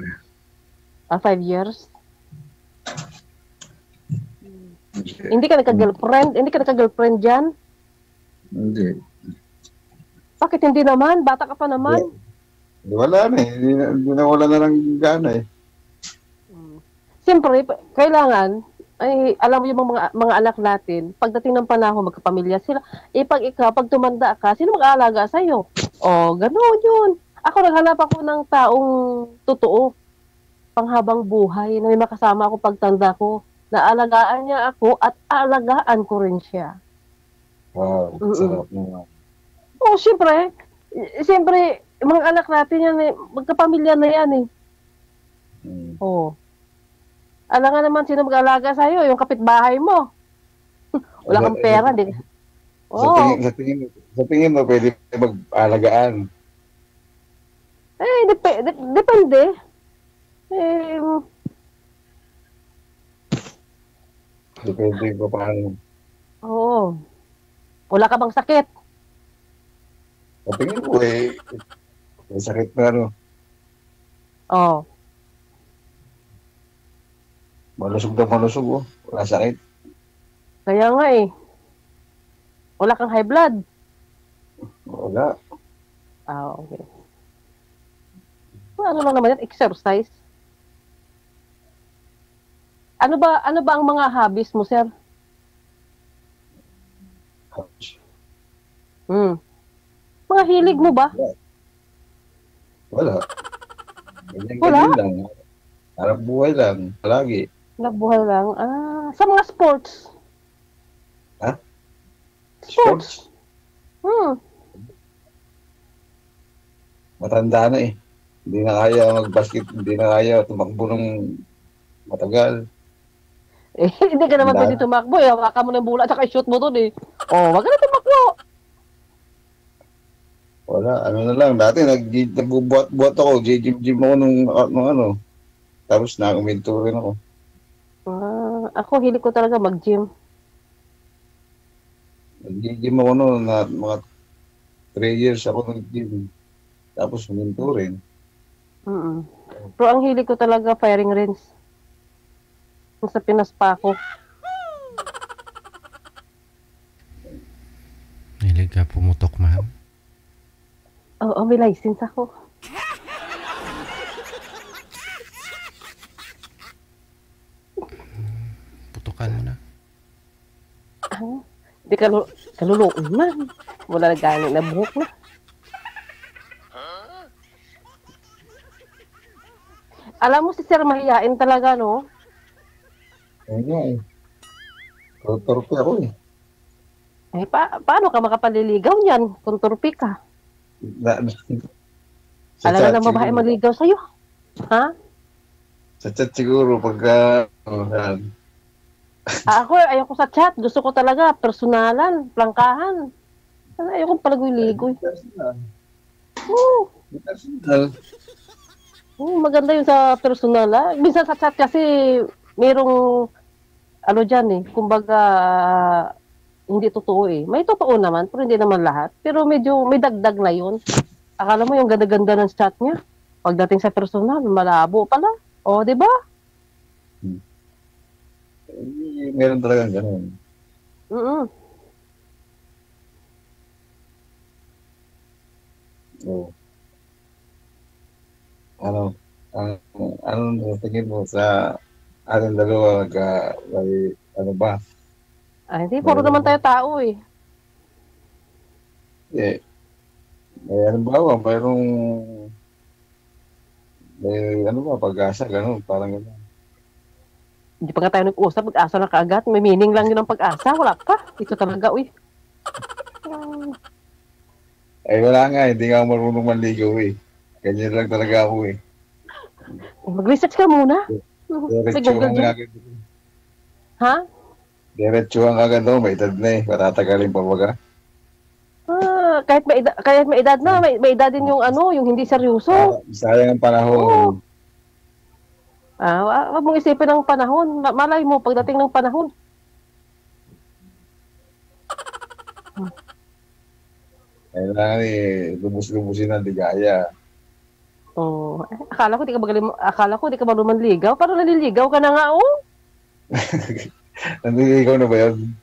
5 years? Hindi ka nagka-girlfriend? Hindi ka nagka-girlfriend dyan? Hindi. Bakit hindi naman? Bata ka pa naman. Wala na eh. Hindi na wala na lang gana eh. Siyempre, kailangan, ay alam mo yung mga anak natin, pagdating ng panahon, magkapamilya sila, pag tumanda ka, sino mag-aalaga sa'yo? Gano'n yun. Ako naghanap ako ng taong totoo, panghabang buhay, na may makasama ako pagtanda ko, na alagaan niya ako at alagaan ko rin siya. Wow, sarap naman. Siyempre, mga anak natin yan eh, magkapamilya na yan eh. Alam nga naman sino mag-alaga sa'yo, yung kapitbahay mo. Wala kang pera, di. Sa tingin mo, pwede mag-alagaan? Depende. Depende pa paano. Wala ka bang sakit? Sa tingin mo may sakit na ano. Malusog na malusog Wala sakit. Kaya nga eh. Wala kang high blood? Wala. Okay. Ano lang naman yan? Exercise. Ano ba ang mga hobbies mo, sir? Mga hilig mo ba? Wala. Wala? Lang. Harap buhay lang. Palagi. Harap buhay lang. Sa mga sports? Ha? Sports? Matanda na eh. Hindi na kaya mag-basket. Hindi na kaya tumakbo ng matagal. Hindi ka naman pwede tumakbo eh. Hawakan mo ng bola at saka shoot mo dun eh. Wag ka na tumakbo. Wala. Ano na lang. Dati nagbubuhat ako. Gym ako nung ano. Tapos na-uminto rin ako. Ako, hilig ko talaga mag-gym. Nag-gym ako noon na mga 3 years ako nag-gym. Tapos uminto rin. Pero ang hilig ko talaga firing range. Sa Pinas pa ako. Hilig ka pumutok, ma'am? Oo, may license ako. Putukan mo na. Hindi kaluluon man. Wala na gani na buhok na. Alam mo si Sir mahihain talaga, no? Nga eh. Torpe ako eh. Paano ka makapaliligaw niyan kung torpe ka? Alam na ng babae maligaw sa'yo. Ha? Sa chat siguro pagka... Ako, ayoko sa chat. Gusto ko talaga personalan, plangkahan. Ayoko palagay-ligoy. Personal. Maganda yun sa personal. Minsan sa chat kasi merong ano dyan eh. Kumbaga hindi totoo eh. May totoo naman pero hindi naman lahat. Pero medyo may dagdag na yun. Akala mo yung ganda-ganda ng chat niya. Pagdating sa personal, malabo pala. O, di ba? Meron talagang ganun. Oo. Ano tingin mo sa ating dalawa ano ba? Hindi, puro naman tayo tao eh. May ano ba? May ano ba? Pag-asa, gano'n. Parang gano'n. Hindi pa nga tayo nag-usap, pag-asa na kaagad. May meaning lang yun ang pag-asa. Wala pa. Ito talaga, uy. Wala nga. Hindi nga ako marunong manligaw eh. Ganyan lang talaga ako eh. Mag-research ka muna. Diretsuhan nga agad. Ha? Diretsuhan nga agad ako. May edad na eh. Patatagalin pa baga. Kahit may edad na, may edad din yung yung hindi seryoso. Sayang ang panahon. Wag mong isipin ng panahon. Malay mo, pagdating ng panahon. Kailangan lubos-lubusin ang ligaya. Akala ko di ka marunong manligaw. Parang naliligaw ka na nga, Naliligaw na ba yun?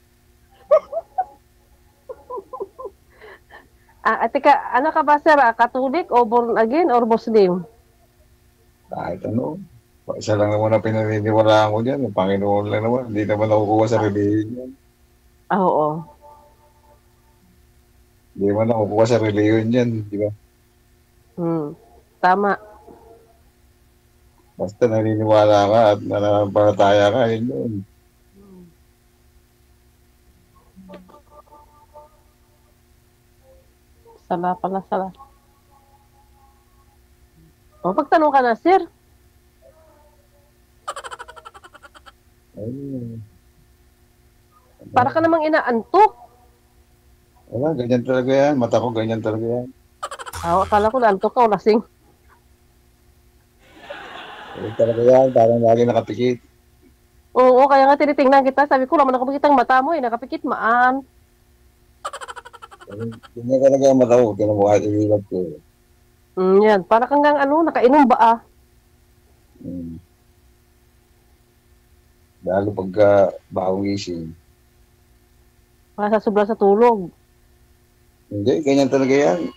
Teka, ano ka ba, sir? Catholic o born again or Muslim? Kahit ano. Isa lang naman ang pinaniniwalaan ko dyan. Ang Panginoon lang naman. Hindi naman nakukuha sa religion. Oo. Hindi naman nakukuha sa religion yan. Di ba? Tama. Basta naniniwala ka at nananampalataya ka. Yun. Sala. Pagtanong ka na, sir. Para ka namang inaantok. Wala, ganyan talaga yan. Mata ko, ganyan talaga yan. Akala ko naantok ka o lasing. Ganyan talaga yan. Parang lagi nakapikit. Oo, kaya nga tinitingnan kita. Sabi ko, naman nakapikit ang mata mo eh. Nakapikit, maan. Ganyan talaga ang mata ko. Kinabuhat ililap ko. Yan. Para kang nakainom ba Lalo pagka bagong gising. Sobra sa tulog. Hindi, ganyan talaga yan.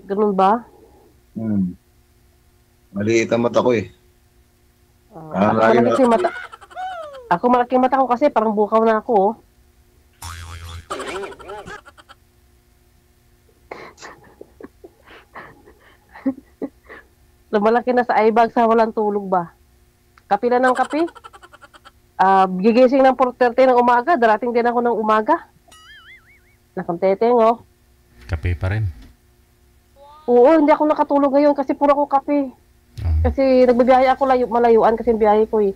Ganun ba? Maliit ang mata ko eh. Ako malaking mata ko kasi parang bukaw na ako. Lumalaki na sa eyebag sa walang tulog ba? Kape na ng kape? Gigising ng 4:30 ng umaga. Darating din ako ng umaga. Nakonteteng, Kape pa rin. Oo, hindi ako nakatulog ngayon kasi puro ako kape. Kasi nagbibiyahe ako malayuan kasi biyahe ko eh.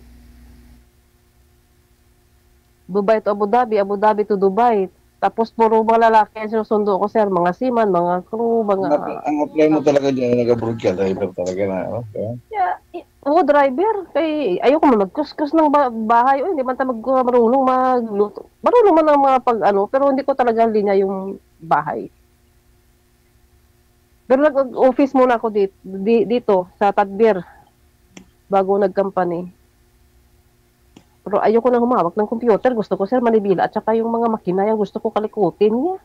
Dubai to Abu Dhabi, Abu Dhabi to Dubai. Tapos puro mga lalaki ang sinusundo ko, sir. Mga seaman, mga crew, mga... Ang apply mo talaga dyan, nag-abroad ka, driver talaga na, Oo, driver. Ayoko man magkuskus ng bahay. Hindi man tayo marunong magluto. Marunong man ang mga pero hindi ko talaga linya yung bahay. Pero nag-office muna ako dito sa Tadbir bago nag-company. Pero ayoko nang humawak ng computer. Gusto ko, sir, manibila. At saka yung mga makina yung gusto ko kalikutin niya.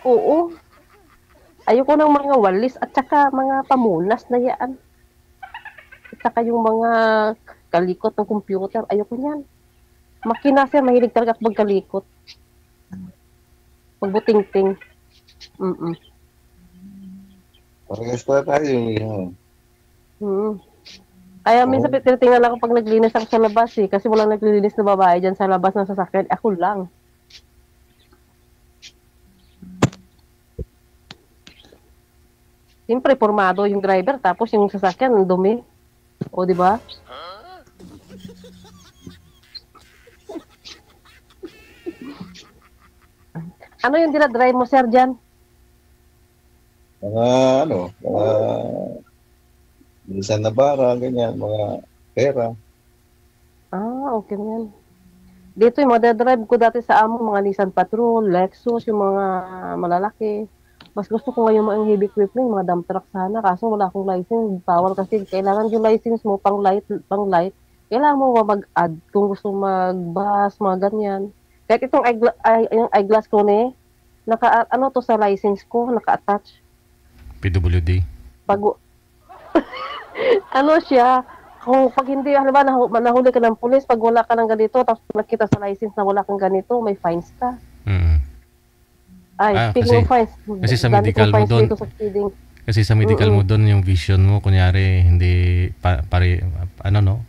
Oo. Ayoko ng mga walis at saka mga pamunas na yan. At saka yung mga kalikot ng computer. Ayoko niyan. Makina, sir, mahilig talaga ako magkalikot. Magbuting-ting. Parehas pala tayo. Kaya minsan tinitingnan ako pag naglinis ako sa labas eh. Kasi walang naglilinis na babae dyan sa labas ng sasakyan. Ako lang. Siyempre, formado yung driver. Tapos yung sasakyan, dumi. O, di ba? Ano yung dinadrive mo, sir, dyan? Mga Nissan Navara, ganyan, mga pera. Okay na yan. Dito yung mga drive ko dati sa amo, mga Nissan Patrol, Lexus, yung mga malalaki. Mas gusto ko ngayon mga heavy equipment, mga dump truck sana. Kaso wala akong license. Bawal kasi kailangan yung license mo pang light. Kailangan mo mag-add kung gusto mag-bus, mga ganyan. Kahit itong yung eyeglass ko ano to sa license ko, naka-attach. PWD. Ano siya, kung pag hindi, halimbawa nahuli ka ng pulis, pag wala ka ng ganito, tapos nakita sa license na wala kang ganito, may fines ka. Speaking of fines, kasi sa medical mo doon, kasi sa medical mo doon, yung vision mo, kunyari, hindi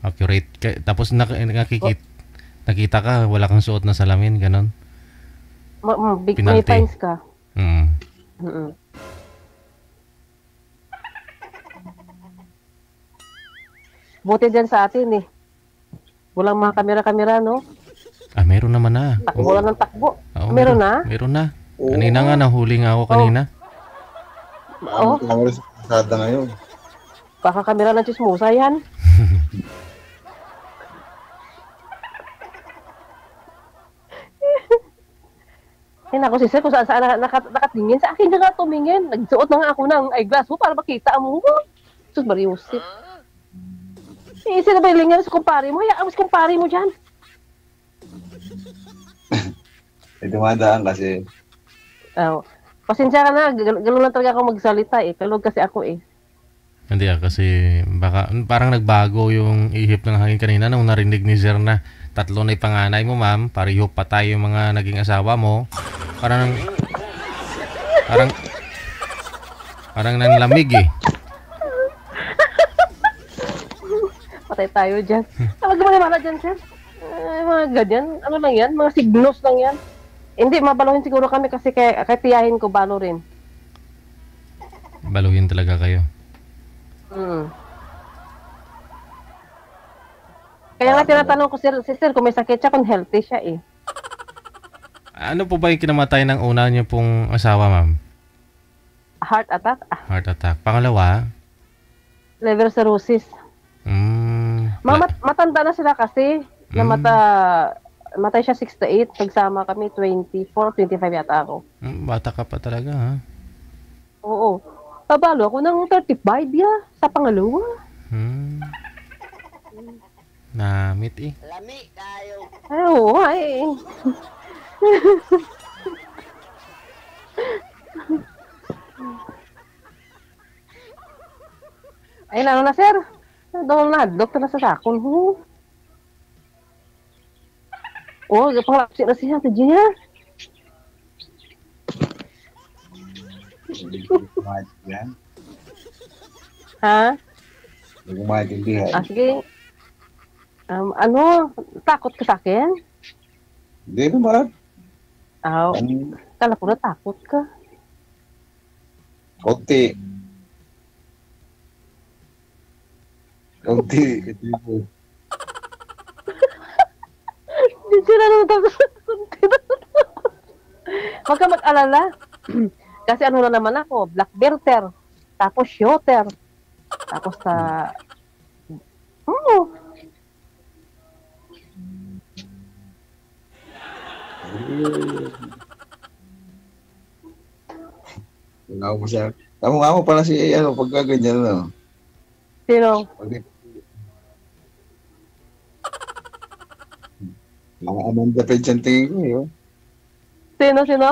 accurate. Tapos nakita ka, wala kang suot na salamin, ganon. May fines ka. Buti dyan sa atin walang mga kamera-kamera, no? Meron naman na. Takbo lang ng takbo. Meron na? Meron na. Kanina nga, nahuli nga ako kanina. Kamera sa kasada ngayon. Baka kamera ng chismosa yan. Naku, si Sir, kung saan nakatingin, sa akin na nga tumingin. Nagsuot na nga ako ng eyeglass mo para makita mo. Sus, Mariusip. Isa na ba yung lingan sa kumpare mo? Hayaan mo sa kumpare mo dyan. Dumadaan kasi. Pasensya ka na. Gano'n lang talaga ako magsalita Kalog kasi ako Hindi kasi baka parang nagbago yung ihip ng hangin kanina nung narinig ni Sir na 3 na ipanganay mo, ma'am. Pareho pa tayo yung mga naging asawa mo. Parang nanlamig Patay tayo dyan. Huwag naman dyan, Sir. Mga ganyan. Ano lang yan? Mga signos lang yan. Hindi, mabaluhin siguro kami kasi kaya tiyahin ko balo rin. Baluhin talaga kayo. Kaya nga tinatanong ko si Sir kung may sakit siya, kung healthy siya Ano po ba yung kinamatay ng una niyo pong asawa, ma'am? Heart attack. Heart attack. Pangalawa? Liver cirrhosis. Matanda na sila kasi. Matay siya 68. Pagsama kami 24, 25 yata ako. Bata ka pa talaga, ha? Oo. Pabalo ako ng 35 sa pangalawa. Namit Lami kayo. Ay, oo, Ay, lalo na, Sir. Doon na, doktor na sa sakon. Panglapsi na siya, sa Gina. Ha? Nagmaintindihan. Sige. Takot ka sa akin? Hindi naman. Kala ko na takot ka. Konti. Hindi sila naman takot. Huwag ka mag-alala. Kasi ano na naman ako, black belter, tapos shooter, tapos Tama mo pala si pagka ganyan, Sino? Mga Amanda Page ang tingin ko, Sino?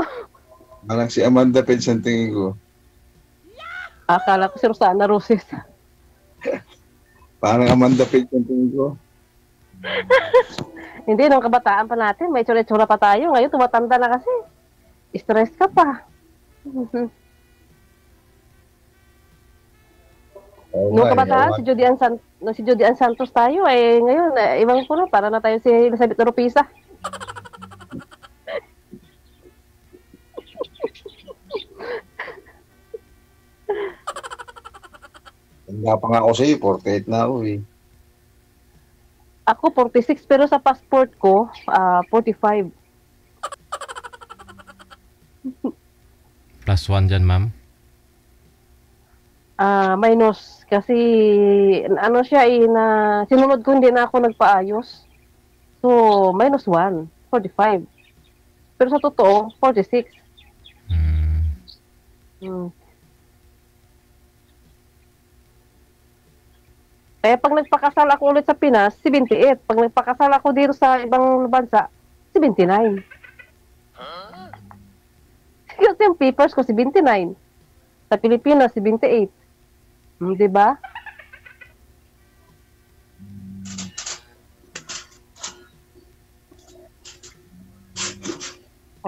Parang si Amanda Page ang tingin ko. Akala ko si Rosana Roses. Parang Amanda Page ang tingin ko. Hindi, nung kabataan pa natin, may tsura-tsura pa tayo. Ngayon, tumatanda na kasi. Stress ka pa. Nung kabataan, si Judy Ann Santos tayo, ngayon, ibang ko na, para na tayo si Elizabeth Oropisa. Tanda pa nga ako sa'yo, 48 na ako Ako 46, pero sa passport ko, 45. Plus 1 dyan, ma'am? Minus. Kasi, sinunod ko, hindi na ako nagpaayos. So, minus 1, 45. Pero sa totoo, 46. Kaya pag nagpakasal ako ulit sa Pinas, 78. Pag nagpakasal ako dito sa ibang bansa, 79. Kasi yung papers ko, 79. Sa Pilipinas, 78. Diba?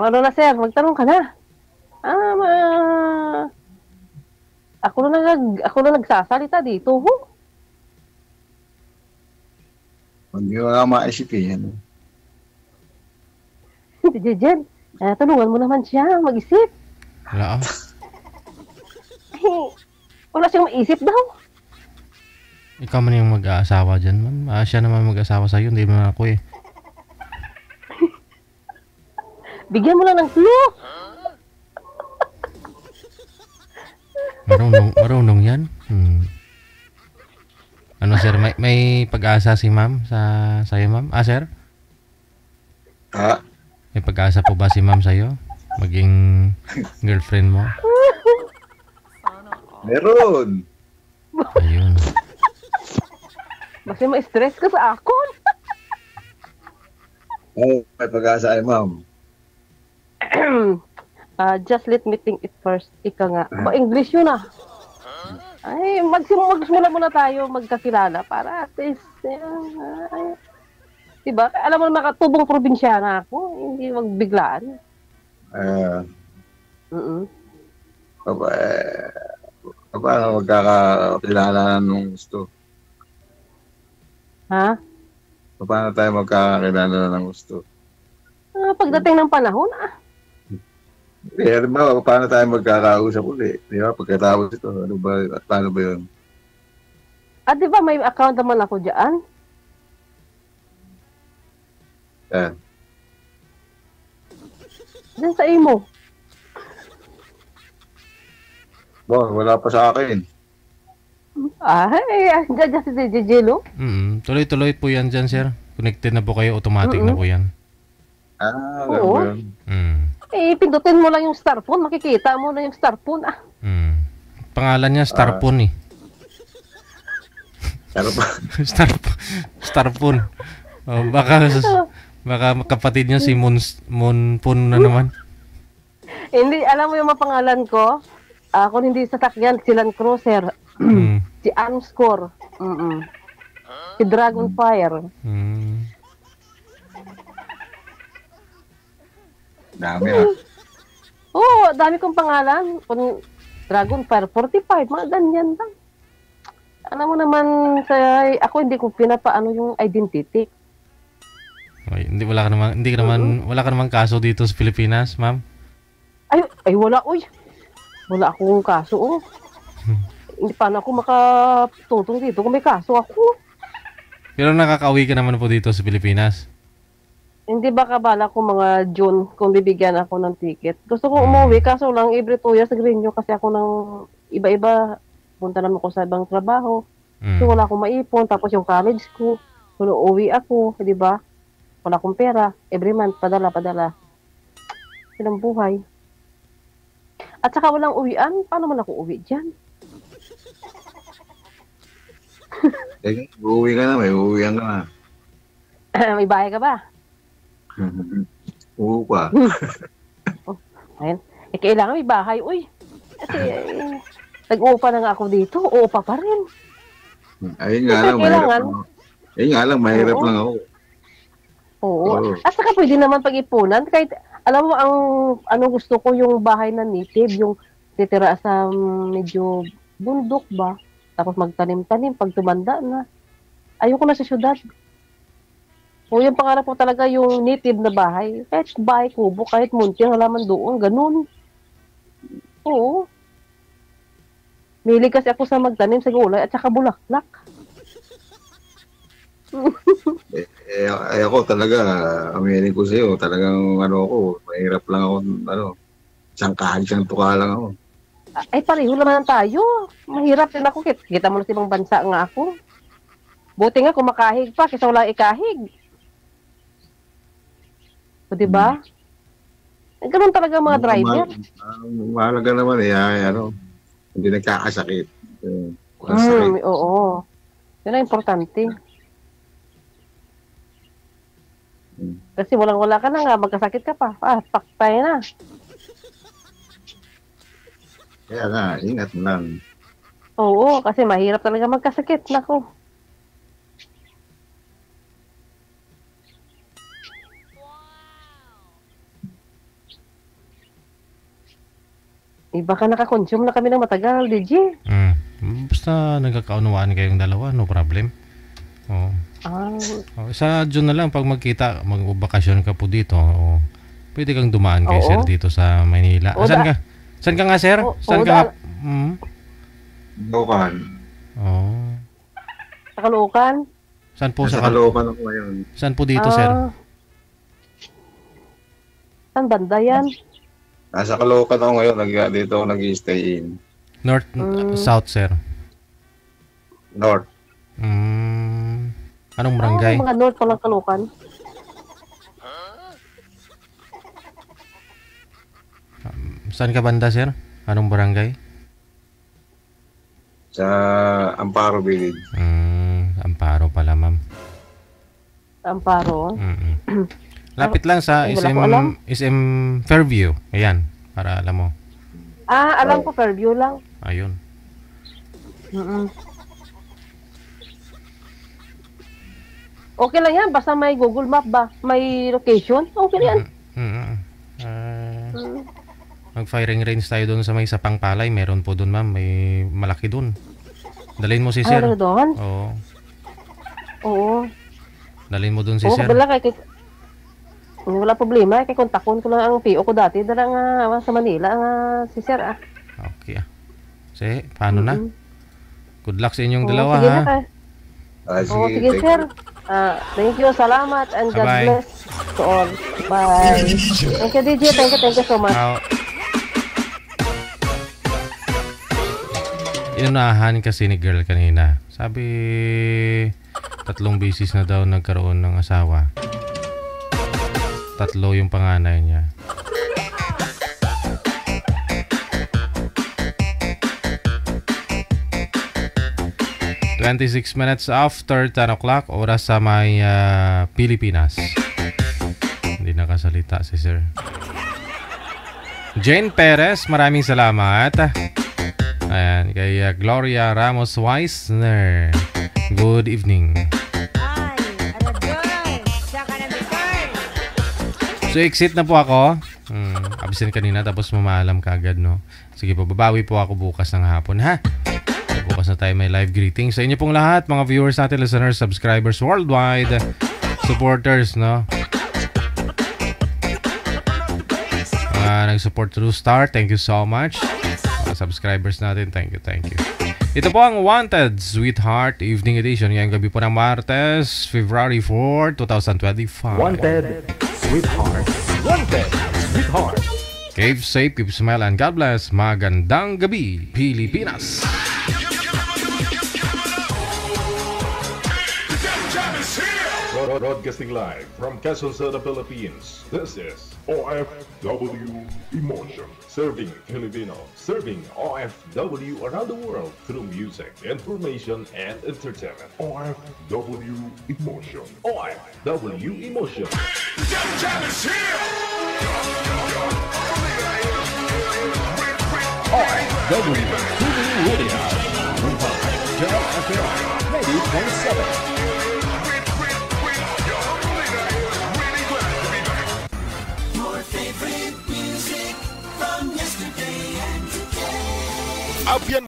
Ano na, sir? Magtanong ka na. Ako na nagsasalita dito. Hindi ko nga maisip yan. Hindi, Jen. Tulungan mo naman siya mag-isip. Wala. Wala siyang maisip daw. Ikaw man yung mag-aasawa dyan, ma'am. Siya naman mag-aasawa sa'yo, hindi naman ako eh. Bigyan mo lang ng clue. Marunong yan. Ano sir, may pag-asa si ma'am sa'yo ma'am? Sir? May pag-asa po ba si ma'am sa'yo? Maging girlfriend mo? Meron. Ayun. Kasi ma-stress ka sa akon. May pag-asa ay ma'am. Just let me think it first. Ika nga. English yun ah. Ay, magsimula muna tayo magkakilala para at least, diba? Alam mo naman, katubong probinsyana ako. Hindi magbiglaan. Paano magkakakilala nung gusto? Ha? Paano tayo magkakakilala ng gusto? Pagdating ng panahon, paano tayo magkakausap ulit? Di ba? Pagkatapos ito, paano ba yun? Di ba may account naman ako dyan? Yan. Diyan sa imo. Wala pa sa akin. Diyan si JJ, no? Tuloy-tuloy po yan dyan, sir. Connected na po kayo, automatic na po yan. Oo. Pindutin mo lang yung star phone, makikita mo na yung star phone. Pangalan niya star phone eh. Star phone. Baka kapatid niya si Moon Phone na naman. Hindi, alam mo yung mapangalan ko? Kung hindi sasakyan, si Land Cruiser. Si Amscore. Si Dragonfire. Dami dami kong pangalan. Kung Dragonfire 45, mga ganyan lang. Alam mo naman, ako hindi ko pinapaano yung identity. Wala ka naman kaso dito sa Pilipinas, ma'am? Ay wala, wala akong kaso, Hindi pa na ako makatutong dito kung may kaso ako. Pero nakakauwi ka naman po dito sa Pilipinas? Hindi ba kabala ko mga June kung bibigyan ako ng ticket? Gusto ko umuwi, kaso lang every 2 years nag-renew kasi ako ng iba-iba. Punta naman ko sa ibang trabaho. So wala akong maipon. Tapos yung college ko, kung uuwi ako, di ba? Wala akong pera. Every month, padala. Silang buhay. At saka walang uwian, paano man ako uwi dyan? Uuwi ka na, may uuwian ka na. May bahay ka ba? Oo pa. Ayun. Kailangan may bahay, Kasi nag-uupa na nga ako dito, uupa pa rin. Ayun nga lang, mahirap lang ako. Oo. At saka pwede naman pag-ipunan. Kahit, alam mo, ang gusto ko yung bahay na native, yung titira sa medyo bundok ba? Tapos magtanim-tanim pag tumanda na. Ayoko na sa syudad. Yung pangarap ko talaga yung native na bahay. Kahit bahay kubo, kahit munti, halaman doon, ganun. Oo. Milig kasi ako sa magtanim sa gulay at saka bulaklak. Ako talaga, aminin ko sa'yo, talagang mahirap lang ako, siyang tuka lang ako. Ay, pareho naman tayo. Mahirap din ako. Kita mo na sa ibang bansa nga ako. Buti nga kumakahig pa, kaysa wala ikahig. O, diba? Ganun talaga mga driver. Mahalaga naman hindi nagkakasakit. Walang sakit. Oo. Yun ang importante. Kasi walang-wala ka na nga, magkasakit ka pa. Paktay na. Kaya nga, ingat lang. Oo, kasi mahirap talaga magkasakit. Nako. Iba ka nakakonsume na kami ng matagal, DJ. Basta nagkakaunawaan kayong dalawa, no problem. Oh. Sa June na lang pag magkita, magbakasyon ka po dito. Pwede kang dumaan kay sir dito sa Maynila. Saan ka? Saan ka nga, sir? Saan ka? Caloocan. Sa Caloocan? Saan po sa Caloocan ako ngayon? Saan po dito, sir? Saan banda yan? Nasa Caloocan ako ngayon. Dito ako nag-stay in. North, South, sir? North. Anong barangay? Mga North palang Caloocan. Saan ka banda, sir? Anong barangay? Sa Amparo Village. Amparo pala, ma'am. Amparo? Lapit lang sa SM Fairview. Ayan, para alam mo. Alam ko, Fairview lang. Ayun. Okay lang yan, basta may Google Map ba? May location? Okay yan. Mag-firing range tayo doon sa may Sapang Palay. Meron po doon, ma'am. May malaki doon. Dalhin mo si sir. Doon? Oo. Dalhin mo doon si sir. Wala problema. Kaya kontakon ko lang ang PO ko dati. Dala nga sa Manila si sir. Okay. Sige, paano na? Good luck sa inyong dalawa, sige ha? Sige, sir. Thank you, salamat, and God bless to all. Bye. Thank you, DJ. Thank you so much. Inunahan kasi ni girl kanina. Sabi, 3 beses na daw nagkaroon ng asawa. 3 yung panganay niya. ...26 minutes after 10 o'clock, oras sa may Pilipinas. Hindi nakasalita si sir. Jane Perez, maraming salamat. Ayan, kay Gloria Ramos Weisner. Good evening. So, exit na po ako. Absent kanina tapos mamaalam ka agad, no? Sige po, babawi po ako bukas ng hapon, ha? Bukas na tayo may live greetings sa inyo pong lahat, mga viewers natin, listeners, subscribers worldwide, supporters, no? Nag-support through Star, thank you so much. Mga subscribers natin, thank you. Ito po ang Wanted Sweetheart Evening Edition ngayong gabi po ng Martes, February 4, 2025. Wanted Sweetheart. Keep safe, keep smile, and God bless. Magandang gabi, Pilipinas. Broadcasting live from Quezon City, Philippines. This is OFW Emotion. Serving Filipino. Serving OFW around the world through music, information, and entertainment. OFW Emotion. OFW Emotion. OFW TV Radio. General FM 90.7. Abian